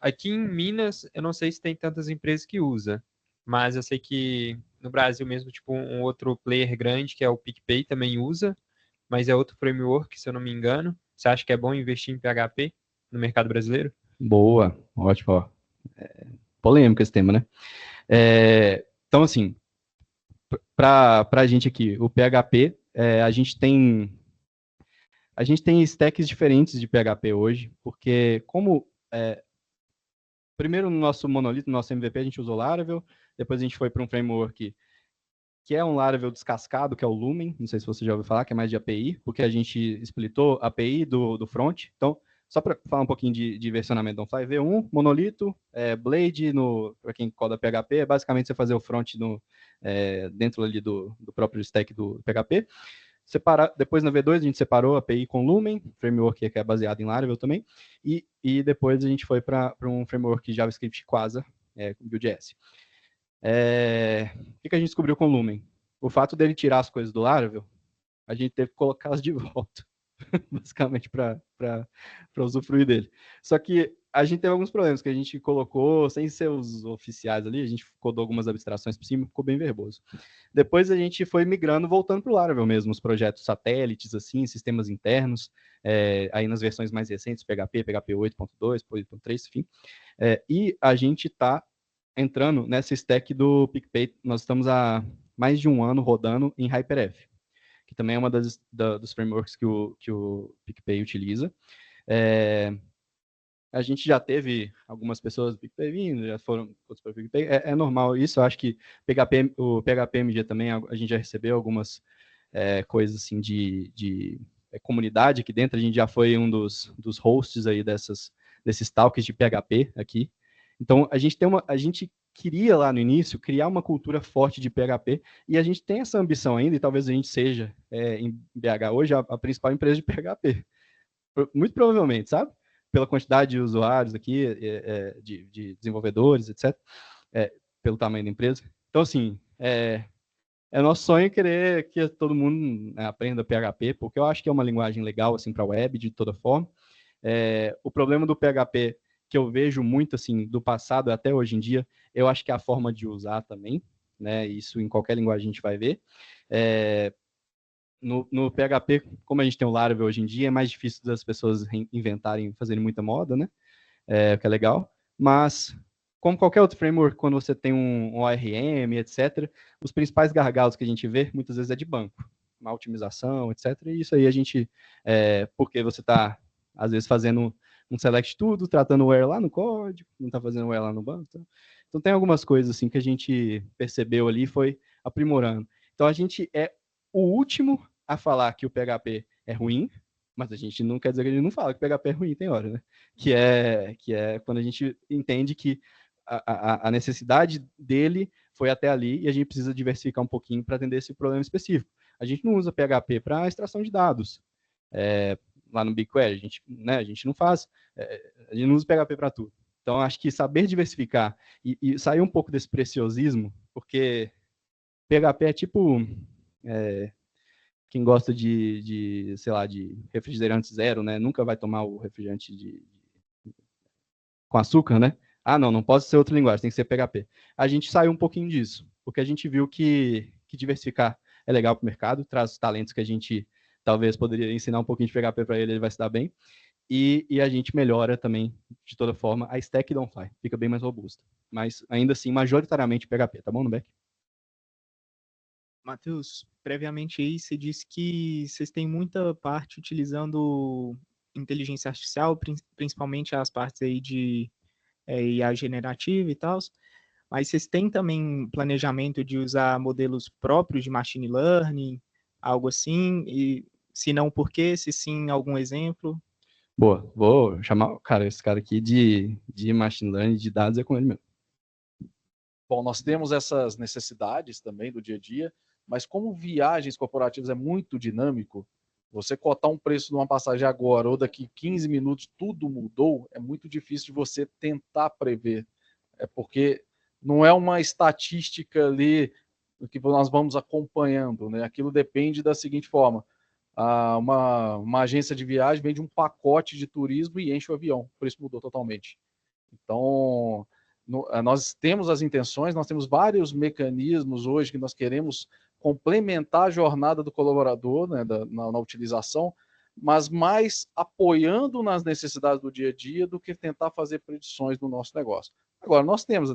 aqui em Minas, eu não sei se tem tantas empresas que usam, mas eu sei que no Brasil mesmo, tipo, um outro player grande, que é o PicPay, também usa, mas é outro framework, se eu não me engano. Você acha que é bom investir em PHP no mercado brasileiro? Boa, ótimo. Ó. Polêmico esse tema, né? Então, assim, para a gente aqui, o PHP, a gente tem stacks diferentes de PHP hoje, porque primeiro no nosso monolito, no nosso MVP, a gente usou Laravel, depois a gente foi para um framework que é um Laravel descascado, que é o Lumen, não sei se você já ouviu falar, que é mais de API, porque a gente splitou a API do front. Então, só para falar um pouquinho de versionamento do OnFly, V1, monolito, Blade, para quem coda PHP, é basicamente você fazer o front dentro ali do próprio stack do PHP. Depois na V2 a gente separou a API com Lumen, framework que é baseado em Laravel também, e depois a gente foi para um framework JavaScript Quasar, Vue.js. O que a gente descobriu com o Lumen? O fato dele tirar as coisas do Laravel, a gente teve que colocá-las de volta, basicamente, para usufruir dele. Só que a gente teve alguns problemas, que a gente colocou, sem ser os oficiais ali, a gente codou algumas abstrações por cima, ficou bem verboso. Depois a gente foi migrando, voltando para o Laravel mesmo, os projetos satélites, assim, sistemas internos, aí nas versões mais recentes, PHP 8.2, 8.3, enfim. E a gente está entrando nessa stack do PicPay, nós estamos há mais de um ano rodando em HyperF, que também é uma dos frameworks que o PicPay utiliza. A gente já teve algumas pessoas do PicPay vindo, já foram outros para o PicPay, é normal isso, eu acho que o PHPMG também, a gente já recebeu algumas coisas assim de comunidade aqui dentro, a gente já foi um dos hosts aí desses talks de PHP aqui. Então, a gente queria lá no início criar uma cultura forte de PHP, e a gente tem essa ambição ainda, e talvez a gente seja, em BH hoje, a principal empresa de PHP. Muito provavelmente, sabe? Pela quantidade de usuários aqui, de desenvolvedores, etc., pelo tamanho da empresa. Então, assim, é nosso sonho querer que todo mundo aprenda PHP, porque eu acho que é uma linguagem legal assim, para a web, de toda forma. O problema do PHP, que eu vejo muito, assim, do passado até hoje em dia, eu acho que é a forma de usar também, né? Isso em qualquer linguagem a gente vai ver. No PHP, como a gente tem o Laravel hoje em dia, é mais difícil das pessoas inventarem, fazerem muita moda, né? Que é legal. Mas, como qualquer outro framework, quando você tem um ORM, etc., os principais gargalos que a gente vê, muitas vezes é de banco. Uma otimização, etc. E isso aí a gente, porque você está, às vezes, fazendo um select tudo, tratando o where lá no código, não está fazendo o where lá no banco. Então, tem algumas coisas assim que a gente percebeu ali e foi aprimorando. Então, a gente é o último a falar que o PHP é ruim, mas a gente não quer dizer que a gente não fala que o PHP é ruim, tem hora, né? Que é quando a gente entende que a necessidade dele foi até ali e a gente precisa diversificar um pouquinho para atender esse problema específico. A gente não usa PHP para extração de dados. Lá no BigQuery, a gente não faz, a gente não usa PHP para tudo. Então, acho que saber diversificar e sair um pouco desse preciosismo, porque PHP é tipo... quem gosta sei lá, de refrigerante zero, né? Nunca vai tomar o refrigerante com açúcar, né? Ah, não pode ser outra linguagem, tem que ser PHP. A gente saiu um pouquinho disso, porque a gente viu que diversificar é legal para o mercado, traz talentos que a gente talvez poderia ensinar um pouquinho de PHP para ele vai se dar bem, e a gente melhora também, de toda forma, a stack do OnFly, fica bem mais robusta. Mas, ainda assim, majoritariamente PHP, tá bom, Nubeck? Matheus, previamente aí você disse que vocês têm muita parte utilizando inteligência artificial, principalmente as partes aí de IA generativa e tal, mas vocês têm também planejamento de usar modelos próprios de machine learning, algo assim, e se não, por quê? Se sim, algum exemplo? Boa, vou chamar esse cara aqui de machine learning, de dados, é com ele mesmo. Bom, nós temos essas necessidades também do dia a dia, mas como viagens corporativas é muito dinâmico, você cotar um preço de uma passagem agora ou daqui 15 minutos tudo mudou, é muito difícil de você tentar prever. É porque não é uma estatística ali que nós vamos acompanhando, né? Aquilo depende da seguinte forma: uma agência de viagem vende um pacote de turismo e enche o avião, o preço mudou totalmente. Então, nós temos as intenções, nós temos vários mecanismos hoje que nós queremos complementar a jornada do colaborador, né, na utilização, mas mais apoiando nas necessidades do dia a dia do que tentar fazer predições do nosso negócio. Agora, nós temos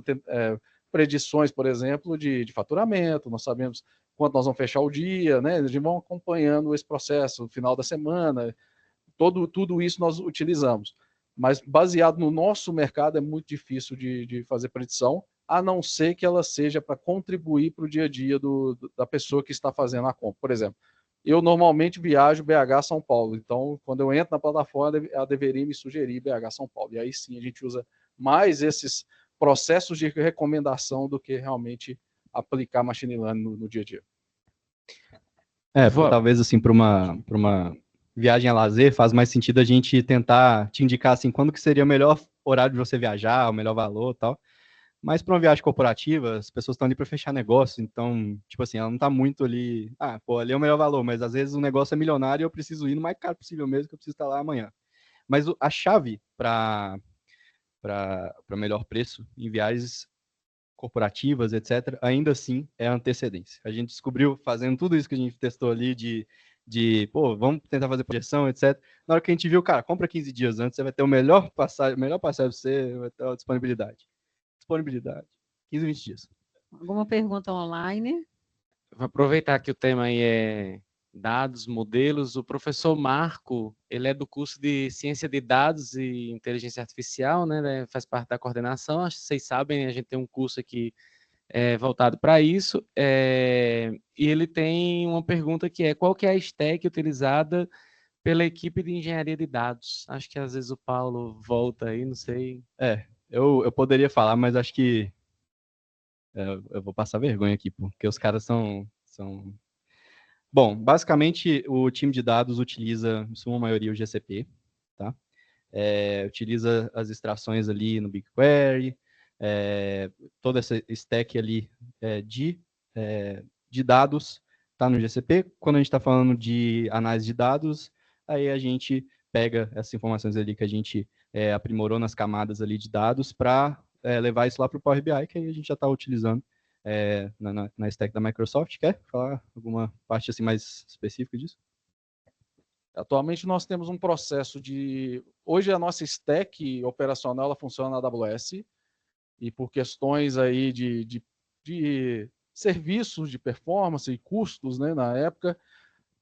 predições, por exemplo, de faturamento, nós sabemos quanto nós vamos fechar o dia, né, a gente vai acompanhando esse processo, no final da semana, tudo isso nós utilizamos. Mas baseado no nosso mercado é muito difícil de fazer predição, a não ser que ela seja para contribuir para o dia a dia da pessoa que está fazendo a compra. Por exemplo, eu normalmente viajo BH São Paulo, então quando eu entro na plataforma, ela deveria me sugerir BH São Paulo. E aí sim a gente usa mais esses processos de recomendação do que realmente aplicar machine learning no dia a dia. Talvez assim, para uma viagem a lazer, faz mais sentido a gente tentar te indicar assim, quando que seria o melhor horário de você viajar, o melhor valor e tal. Mas para uma viagem corporativa, as pessoas estão ali para fechar negócio, então, tipo assim, ela não está muito ali, ali é o melhor valor, mas às vezes o negócio é milionário e eu preciso ir no mais caro possível mesmo, que eu preciso estar lá amanhã. Mas a chave para melhor preço em viagens corporativas, etc., ainda assim é a antecedência. A gente descobriu, fazendo tudo isso que a gente testou ali, vamos tentar fazer projeção, etc. Na hora que a gente viu, cara, compra 15 dias antes, você vai ter o melhor passagem para você, vai ter a disponibilidade. 15, 20 dias. Alguma pergunta online? Vou aproveitar que o tema aí é dados, modelos. O professor Marco, ele é do curso de Ciência de Dados e Inteligência Artificial, né? Faz parte da coordenação. Acho que vocês sabem, a gente tem um curso aqui voltado para isso. E ele tem uma pergunta que é: qual que é a stack utilizada pela equipe de engenharia de dados? Acho que às vezes o Paulo volta aí, não sei. Eu poderia falar, mas acho que eu vou passar vergonha aqui, porque os caras são... Bom, basicamente, o time de dados utiliza, em sua maioria, o GCP, tá? Utiliza as extrações ali no BigQuery, toda essa stack ali de dados está no GCP. Quando a gente está falando de análise de dados, aí a gente pega essas informações ali que a gente aprimorou nas camadas ali de dados para levar isso lá para o Power BI, que aí a gente já está utilizando na stack da Microsoft. Quer falar alguma parte assim mais específica disso? Atualmente nós temos um processo de... Hoje a nossa stack operacional ela funciona na AWS, e por questões aí de serviços de performance e custos, né, na época,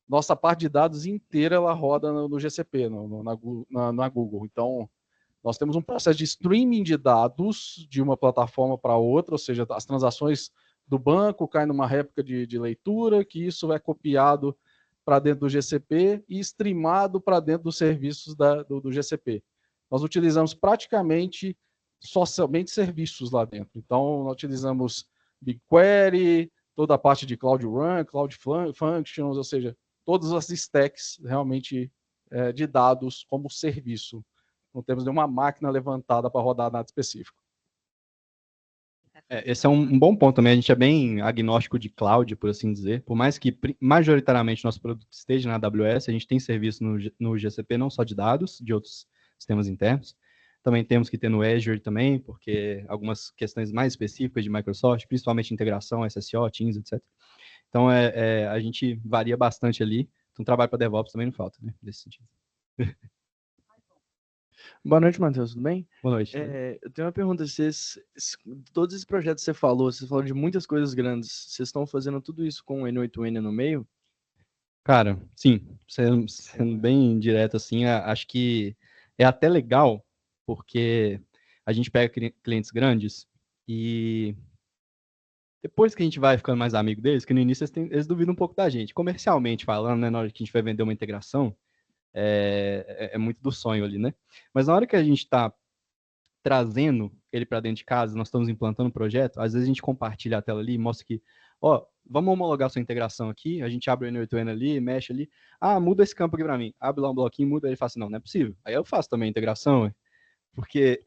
nossa parte de dados inteira ela roda no GCP, na Google. Então, nós temos um processo de streaming de dados de uma plataforma para outra, ou seja, as transações do banco caem numa réplica de leitura, que isso é copiado para dentro do GCP e streamado para dentro dos serviços do GCP. Nós utilizamos praticamente somente serviços lá dentro. Então, nós utilizamos BigQuery, toda a parte de Cloud Run, Cloud Functions, ou seja, todas as stacks realmente de dados como serviço. Não temos nenhuma máquina levantada para rodar nada específico. Esse é um bom ponto também. A gente é bem agnóstico de cloud, por assim dizer. Por mais que majoritariamente nosso produto esteja na AWS, a gente tem serviço no GCP, não só de dados, de outros sistemas internos. Também temos que ter no Azure também, porque algumas questões mais específicas de Microsoft, principalmente integração, SSO, Teams, etc. Então, a gente varia bastante ali. Então, trabalho para DevOps também não falta, né? Nesse sentido. Boa noite, Matheus, tudo bem? Boa noite. Eu tenho uma pergunta. Todos esses projetos que você falou de muitas coisas grandes, vocês estão fazendo tudo isso com o N8N no meio? Cara, sim, sendo bem direto assim, acho que é até legal, porque a gente pega clientes grandes e depois que a gente vai ficando mais amigo deles, que no início eles duvidam um pouco da gente. Comercialmente falando, né, na hora que a gente vai vender uma integração, é muito do sonho ali, né? Mas na hora que a gente está trazendo ele para dentro de casa, nós estamos implantando um projeto, às vezes a gente compartilha a tela ali e mostra que, vamos homologar sua integração aqui, a gente abre o N8N ali, mexe ali, muda esse campo aqui para mim, abre lá um bloquinho, muda, ele fala assim, não é possível. Aí eu faço também a integração, porque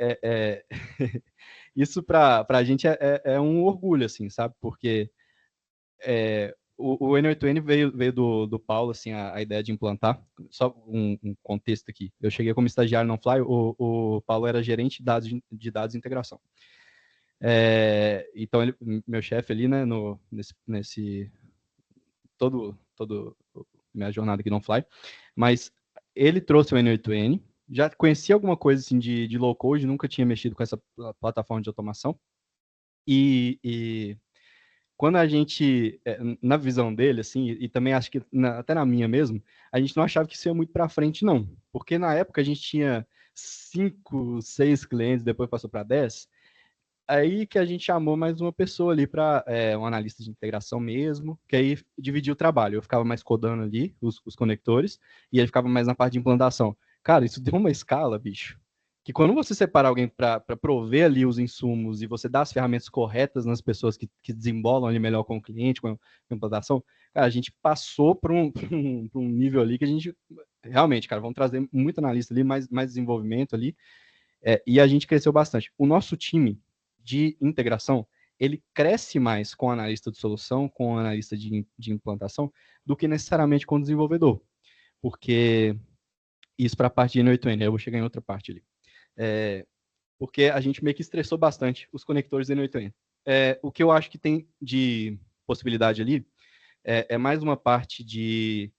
isso para a gente é um orgulho, assim, sabe? Porque o N8N veio do Paulo, assim, a ideia de implantar. Só um contexto aqui. Eu cheguei como estagiário no Fly, o Paulo era gerente de dados de integração. Então, meu chefe ali, né, nesse todo minha jornada aqui no Fly, mas ele trouxe o N8N, já conhecia alguma coisa assim de low code, nunca tinha mexido com essa plataforma de automação, e quando a gente, na visão dele, assim, e também acho que até na minha mesmo, a gente não achava que isso ia muito para frente, não. Porque na época a gente tinha 5, 6 clientes, depois passou para 10. Aí que a gente chamou mais uma pessoa ali para um analista de integração mesmo, que aí dividia o trabalho. Eu ficava mais codando ali os conectores, e ele ficava mais na parte de implantação. Cara, isso deu uma escala, bicho, que quando você separa alguém para prover ali os insumos e você dá as ferramentas corretas nas pessoas que desembolam ali melhor com o cliente, com a implantação, cara, a gente passou para um nível ali que a gente realmente, cara, vamos trazer muito analista ali, mais desenvolvimento ali, e a gente cresceu bastante. O nosso time de integração, ele cresce mais com o analista de solução, com o analista de implantação, do que necessariamente com o desenvolvedor, porque isso para a parte de N8N, eu vou chegar em outra parte ali. Porque a gente meio que estressou bastante os conectores N8N. O que eu acho que tem de possibilidade ali é mais uma parte de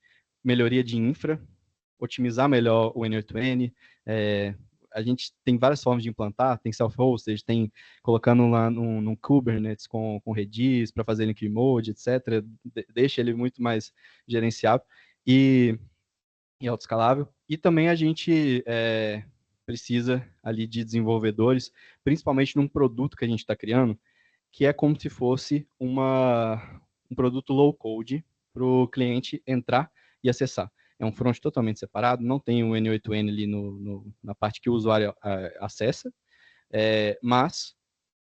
melhoria de infra, otimizar melhor o N8N. A gente tem várias formas de implantar, tem self-hosted, tem colocando lá num Kubernetes com Redis para fazer link mode, etc. Deixa ele muito mais gerenciável e autoescalável. E também a gente precisa ali de desenvolvedores, principalmente num produto que a gente está criando, que é como se fosse um produto low code para o cliente entrar e acessar. É um front totalmente separado, não tem o N8N ali na parte que o usuário acessa, mas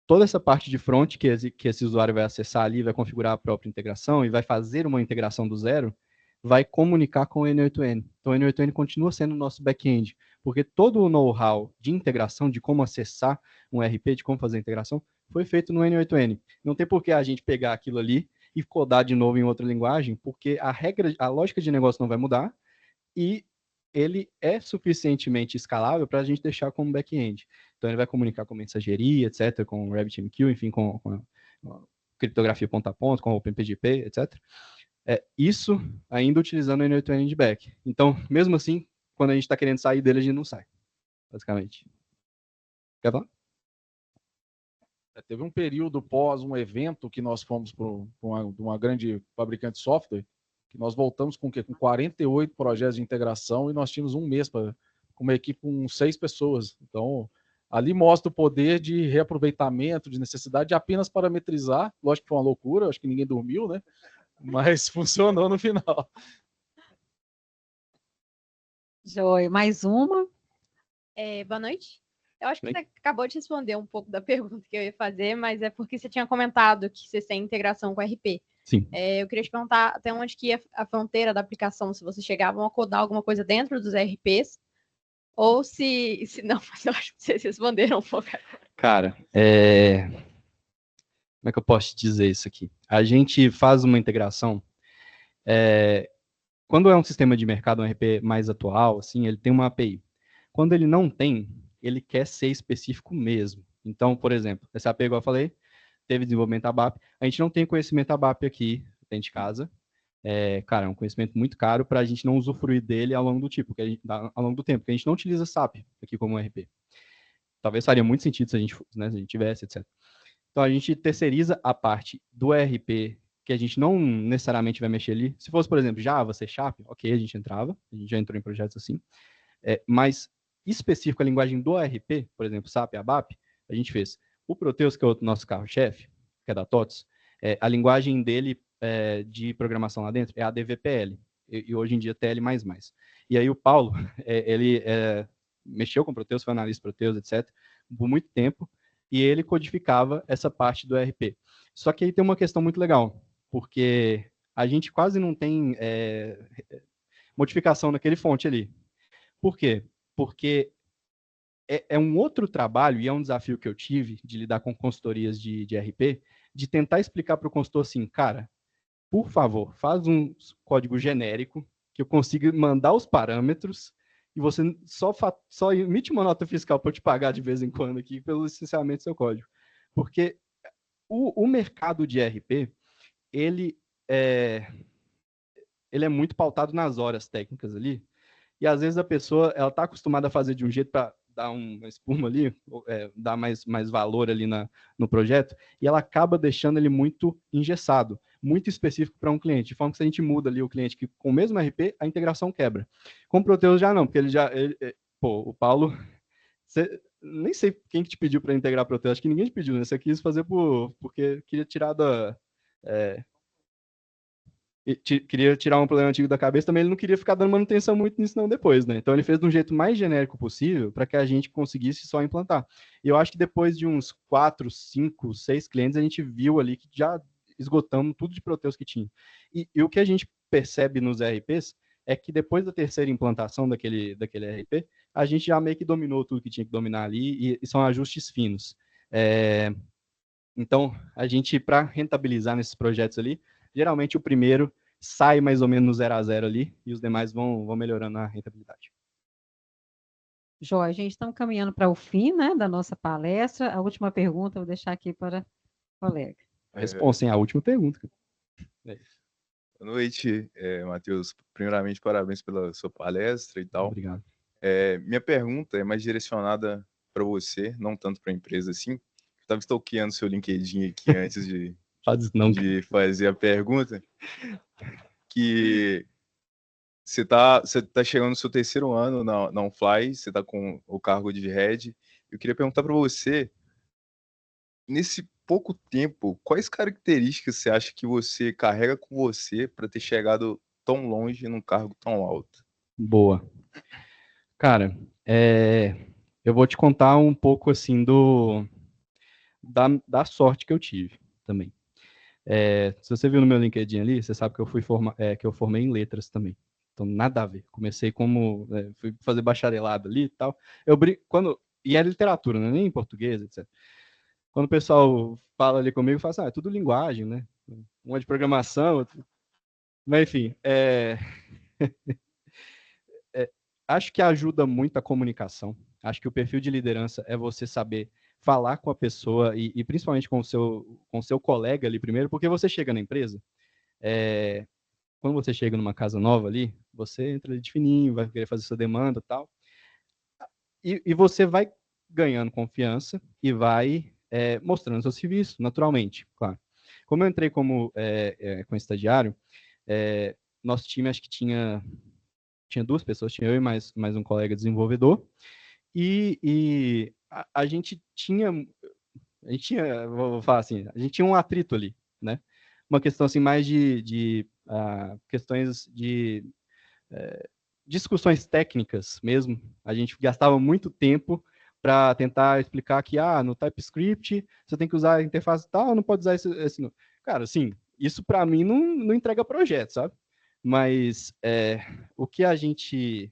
toda essa parte de front que esse usuário vai acessar ali, vai configurar a própria integração e vai fazer uma integração do zero, vai comunicar com o N8N. Então, o N8N continua sendo o nosso back-end, porque todo o know-how de integração, de como acessar um RP, de como fazer a integração, foi feito no N8N. Não tem por que a gente pegar aquilo ali e codar de novo em outra linguagem, porque a lógica de negócio não vai mudar e ele é suficientemente escalável para a gente deixar como back-end. Então, ele vai comunicar com mensageria, etc., com o RabbitMQ, enfim, com a criptografia ponto a ponto, com o OpenPGP, etc. Isso ainda utilizando o N8N de back. Então, mesmo assim, quando a gente está querendo sair dele, a gente não sai, basicamente. Quer falar? Teve um período pós um evento que nós fomos para uma grande fabricante de software, que nós voltamos com o quê? Com 48 projetos de integração e nós tínhamos um mês com uma equipe com 6 pessoas. Então, ali mostra o poder de reaproveitamento, de necessidade de apenas parametrizar. Lógico que foi uma loucura, acho que ninguém dormiu, né? Mas funcionou no final. Joia, mais uma? Boa noite. Eu acho que você acabou de responder um pouco da pergunta que eu ia fazer, mas é porque você tinha comentado que vocês têm integração com RP. Sim. Eu queria te perguntar até onde que ia a fronteira da aplicação, se vocês chegavam a codar alguma coisa dentro dos RPs, ou se não, mas eu acho que vocês responderam um pouco agora. Cara, como é que eu posso te dizer isso aqui? A gente faz uma integração, quando é um sistema de mercado, um RP mais atual, assim, ele tem uma API. Quando ele não tem, ele quer ser específico mesmo. Então, por exemplo, essa API, igual eu falei, teve desenvolvimento ABAP. A gente não tem conhecimento ABAP aqui dentro de casa. Cara, é um conhecimento muito caro para a gente não usufruir dele ao longo do tempo, porque a gente não utiliza SAP aqui como RP. Talvez faria muito sentido se a gente tivesse, etc. Então, a gente terceiriza a parte do RP, que a gente não necessariamente vai mexer ali. Se fosse, por exemplo, Java, C Sharp, ok, a gente entrava, a gente já entrou em projetos assim. Mas específico a linguagem do RP, por exemplo, SAP, ABAP, a gente fez. O Proteus, que é o nosso carro-chefe, que é da TOTS, a linguagem dele de programação lá dentro é a DVPL, e hoje em dia TL++. E aí o Paulo, ele mexeu com Proteus, foi analista Proteus, etc., por muito tempo, e ele codificava essa parte do RP. Só que aí tem uma questão muito legal, porque a gente quase não tem modificação naquele fonte ali. Por quê? Porque é um outro trabalho, e é um desafio que eu tive de lidar com consultorias de RP, de tentar explicar para o consultor assim, cara, por favor, faz um código genérico, que eu consiga mandar os parâmetros, e você só emite uma nota fiscal para eu te pagar de vez em quando aqui pelo licenciamento do seu código. Porque o mercado de RP, ele é muito pautado nas horas técnicas ali, e às vezes a pessoa ela está acostumada a fazer de um jeito para dar uma espuma ali, dar mais valor ali no projeto, e ela acaba deixando ele muito engessado, muito específico para um cliente, de forma que se a gente muda ali o cliente que com o mesmo RP, a integração quebra. Com o Proteus já não, porque o Paulo, nem sei quem que te pediu para integrar Proteus, acho que ninguém te pediu, né? Você quis fazer porque queria tirar queria tirar um problema antigo da cabeça, também ele não queria ficar dando manutenção muito nisso não depois, né? Então ele fez de um jeito mais genérico possível para que a gente conseguisse só implantar. E eu acho que depois de uns 4, 5, 6 clientes, a gente viu ali que já esgotamos tudo de Proteus que tinha. E o que a gente percebe nos RPs é que depois da terceira implantação daquele RP, a gente já meio que dominou tudo que tinha que dominar ali, e são ajustes finos. Então, a gente, para rentabilizar nesses projetos ali, geralmente o primeiro sai mais ou menos no 0 a 0 ali, e os demais vão melhorando a rentabilidade. Joia, a gente está caminhando para o fim, né, da nossa palestra. A última pergunta eu vou deixar aqui para o colega. Responsa, hein? A última pergunta. Boa noite, Matheus. Primeiramente, parabéns pela sua palestra e tal. Obrigado. Minha pergunta é mais direcionada para você, não tanto para a empresa assim. Eu estava stalkeando seu LinkedIn aqui antes de fazer a pergunta, que você tá chegando no seu terceiro ano na OnFly, você está com o cargo de head. Eu queria perguntar para você, nesse pouco tempo, quais características você acha que você carrega com você para ter chegado tão longe num cargo tão alto? Boa. Cara, eu vou te contar um pouco assim da sorte que eu tive também. Se você viu no meu LinkedIn ali, você sabe que eu formei em letras também. Então, nada a ver. Comecei fui fazer bacharelado ali e tal. E é literatura, né? Nem em português, etc. Quando o pessoal fala ali comigo, fala assim, é tudo linguagem, né? Uma de programação, outro... Mas, enfim, acho que ajuda muito a comunicação. Acho que o perfil de liderança é você saber falar com a pessoa e principalmente com o seu colega ali primeiro, porque você chega na empresa, quando você chega numa casa nova ali, você entra ali de fininho, vai querer fazer sua demanda e tal, e você vai ganhando confiança e vai mostrando seu serviço, naturalmente, claro. Como eu entrei como estagiário, nosso time acho que tinha 2 pessoas, tinha eu e mais um colega desenvolvedor, e a gente tinha, vou falar assim, a gente tinha um atrito ali, né? Uma questão assim mais de questões de discussões técnicas mesmo. A gente gastava muito tempo para tentar explicar que no TypeScript você tem que usar a interface tal, não pode usar esse não. Cara, assim, isso para mim não entrega projeto, sabe? Mas o que a gente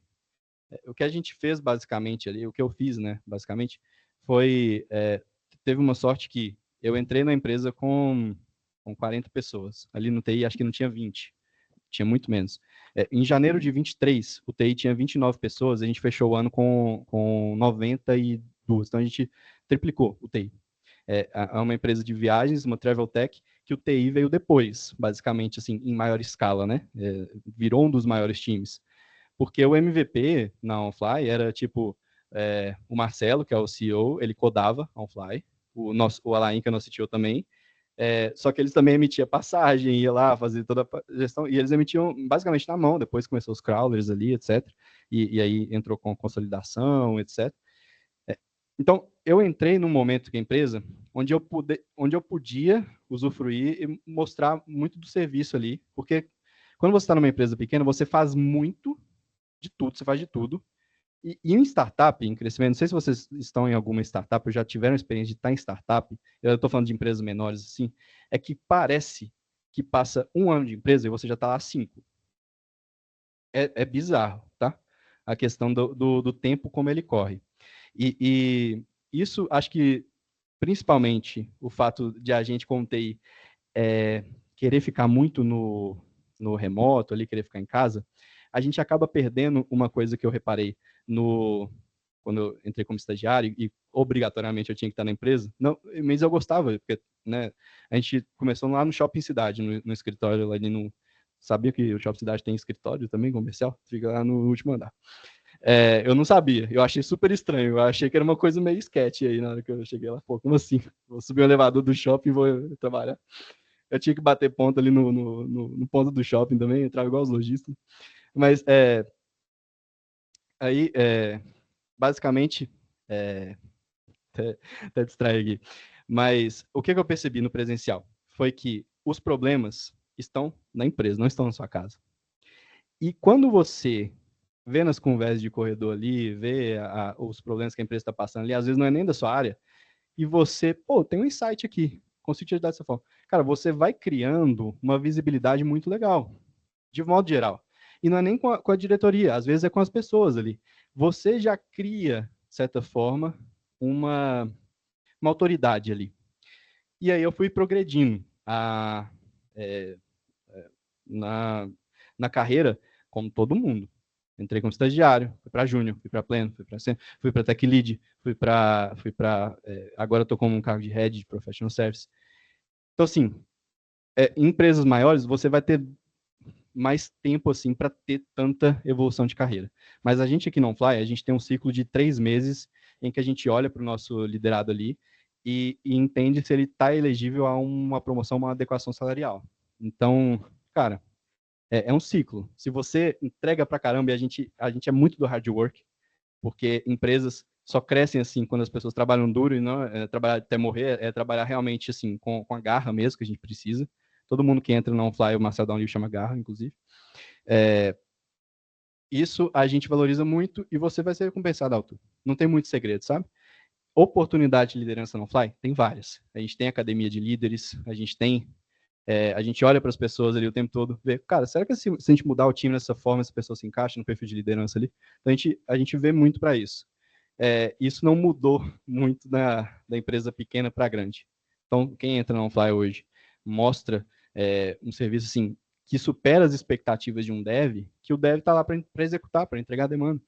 fez basicamente ali, o que eu fiz, né, basicamente, foi teve uma sorte que eu entrei na empresa com 40 pessoas. Ali no TI acho que não tinha 20, tinha muito menos. Em janeiro de 23, o TI tinha 29 pessoas, a gente fechou o ano com 92. Então a gente triplicou o TI. É uma empresa de viagens, uma travel tech, que o TI veio depois, basicamente, assim, em maior escala, né? Virou um dos maiores times. Porque o MVP na OnFly era tipo o Marcelo, que é o CEO, ele codava OnFly, o Alain, que é nosso CTO também, só que eles também emitiam passagem, ia lá fazer toda a gestão, e eles emitiam basicamente na mão, depois começou os crawlers ali, etc. E aí entrou com consolidação, etc. Então, eu entrei num momento que a empresa, onde eu podia usufruir e mostrar muito do serviço ali, porque quando você está numa empresa pequena, você faz muito de tudo, você faz de tudo. E em startup, em crescimento, não sei se vocês estão em alguma startup, ou já tiveram experiência de estar em startup, eu estou falando de empresas menores assim, é que parece que passa 1 ano de empresa e você já está lá há 5. É bizarro, tá? A questão do tempo como ele corre. E isso, acho que, principalmente, o fato de a gente, como TI, querer ficar muito no remoto, ali, querer ficar em casa, a gente acaba perdendo uma coisa que eu reparei quando eu entrei como estagiário, e obrigatoriamente eu tinha que estar na empresa, não, mas eu gostava, porque, né, a gente começou lá no Shopping Cidade, no escritório, lá ali no... Sabia que o Shopping Cidade tem escritório também, comercial? Fica lá no último andar. Eu não sabia, eu achei super estranho, eu achei que era uma coisa meio sketch aí na hora que eu cheguei lá. Pô, como assim? Vou subir o elevador do shopping e vou trabalhar. Eu tinha que bater ponto ali no ponto do shopping também, entrar igual os lojistas. Mas, aí, basicamente, até distrair aqui, mas o que eu percebi no presencial foi que os problemas estão na empresa, não estão na sua casa. E quando você vê nas conversas de corredor ali, vê os problemas que a empresa está passando ali, às vezes não é nem da sua área, e você, tem um insight aqui, consigo te ajudar dessa forma. Cara, você vai criando uma visibilidade muito legal, de modo geral. E não é nem com a diretoria, às vezes é com as pessoas ali. Você já cria, de certa forma, uma autoridade ali. E aí eu fui progredindo na carreira, como todo mundo. Entrei como estagiário, fui para júnior, fui para pleno, fui para tech lead, agora estou como um cargo de head de professional service. Então, assim, em empresas maiores, você vai ter mais tempo, assim, para ter tanta evolução de carreira. Mas a gente aqui no OnFly, a gente tem um ciclo de 3 meses em que a gente olha para o nosso liderado ali e entende se ele está elegível a uma promoção, uma adequação salarial. Então, cara, é um ciclo. Se você entrega pra caramba, e a gente é muito do hard work, porque empresas só crescem assim quando as pessoas trabalham duro e não trabalhar até morrer, trabalhar realmente assim com a garra mesmo que a gente precisa. Todo mundo que entra no OnFly, o Marcel Downey chama garra, inclusive. Isso a gente valoriza muito e você vai ser recompensado, Arthur. Não tem muito segredo, sabe? Oportunidade de liderança no OnFly? Tem várias. A gente tem academia de líderes, a gente olha para as pessoas ali o tempo todo, vê, cara, será que se a gente mudar o time dessa forma, essa pessoa se encaixa no perfil de liderança ali? Então, a gente vê muito para isso. Isso não mudou muito da empresa pequena para grande. Então, quem entra no OnFly hoje mostra um serviço assim, que supera as expectativas de um dev, que o dev está lá para executar, para entregar a demanda.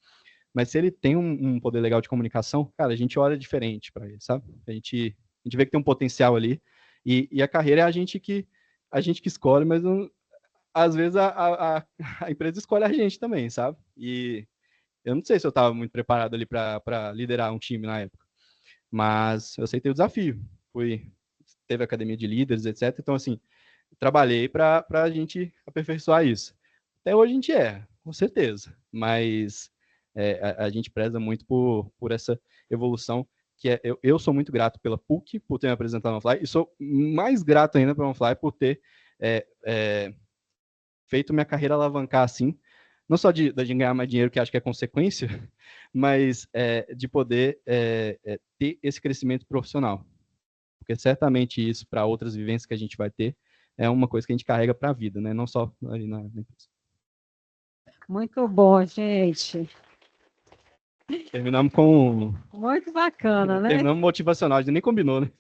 Mas se ele tem um poder legal de comunicação, cara, a gente olha diferente para ele, sabe? A gente vê que tem um potencial ali. E a carreira é a gente que escolhe, mas às vezes a empresa escolhe a gente também, sabe? E eu não sei se eu estava muito preparado ali para liderar um time na época, mas eu aceitei o desafio. Teve academia de líderes, etc. Então, assim, trabalhei para a gente aperfeiçoar isso. Até hoje a gente erra, com certeza, mas a gente preza muito por essa evolução, que eu sou muito grato pela PUC, por ter me apresentado no OnFly, e sou mais grato ainda para o OnFly por ter feito minha carreira alavancar assim, não só de ganhar mais dinheiro, que acho que é consequência, mas de poder ter esse crescimento profissional. Porque certamente isso, para outras vivências que a gente vai ter, é uma coisa que a gente carrega para a vida, né? Não só ali na empresa. Muito bom, gente. Terminamos com... Muito bacana, né? Terminamos motivacional, a gente nem combinou, né?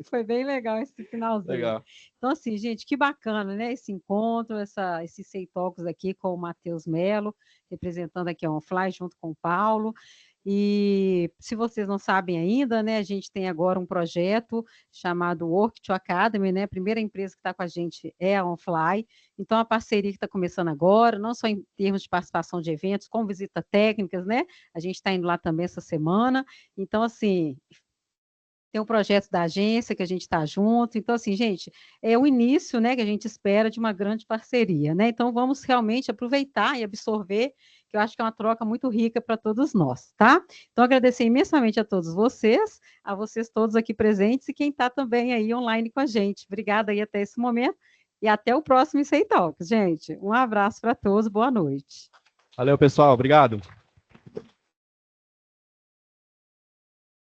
Foi bem legal esse finalzinho. Legal. Então, assim, gente, que bacana, né? Esse encontro, esses Sei Talks aqui com o Matheus Melo, representando aqui a OnFly, junto com o Paulo. E se vocês não sabem ainda, né, a gente tem agora um projeto chamado Work to Academy, né? A primeira empresa que está com a gente é a OnFly. Então, a parceria que está começando agora, não só em termos de participação de eventos, com visitas técnicas, né? A gente está indo lá também essa semana. Então, assim, tem um projeto da agência que a gente está junto. Então, assim, gente, é o início, né, que a gente espera de uma grande parceria, né? Então, vamos realmente aproveitar e absorver, que eu acho que é uma troca muito rica para todos nós, tá? Então, agradecer imensamente a todos vocês, a vocês todos aqui presentes e quem está também aí online com a gente. Obrigada aí até esse momento e até o próximo Sei Talks, gente. Um abraço para todos, boa noite. Valeu, pessoal. Obrigado.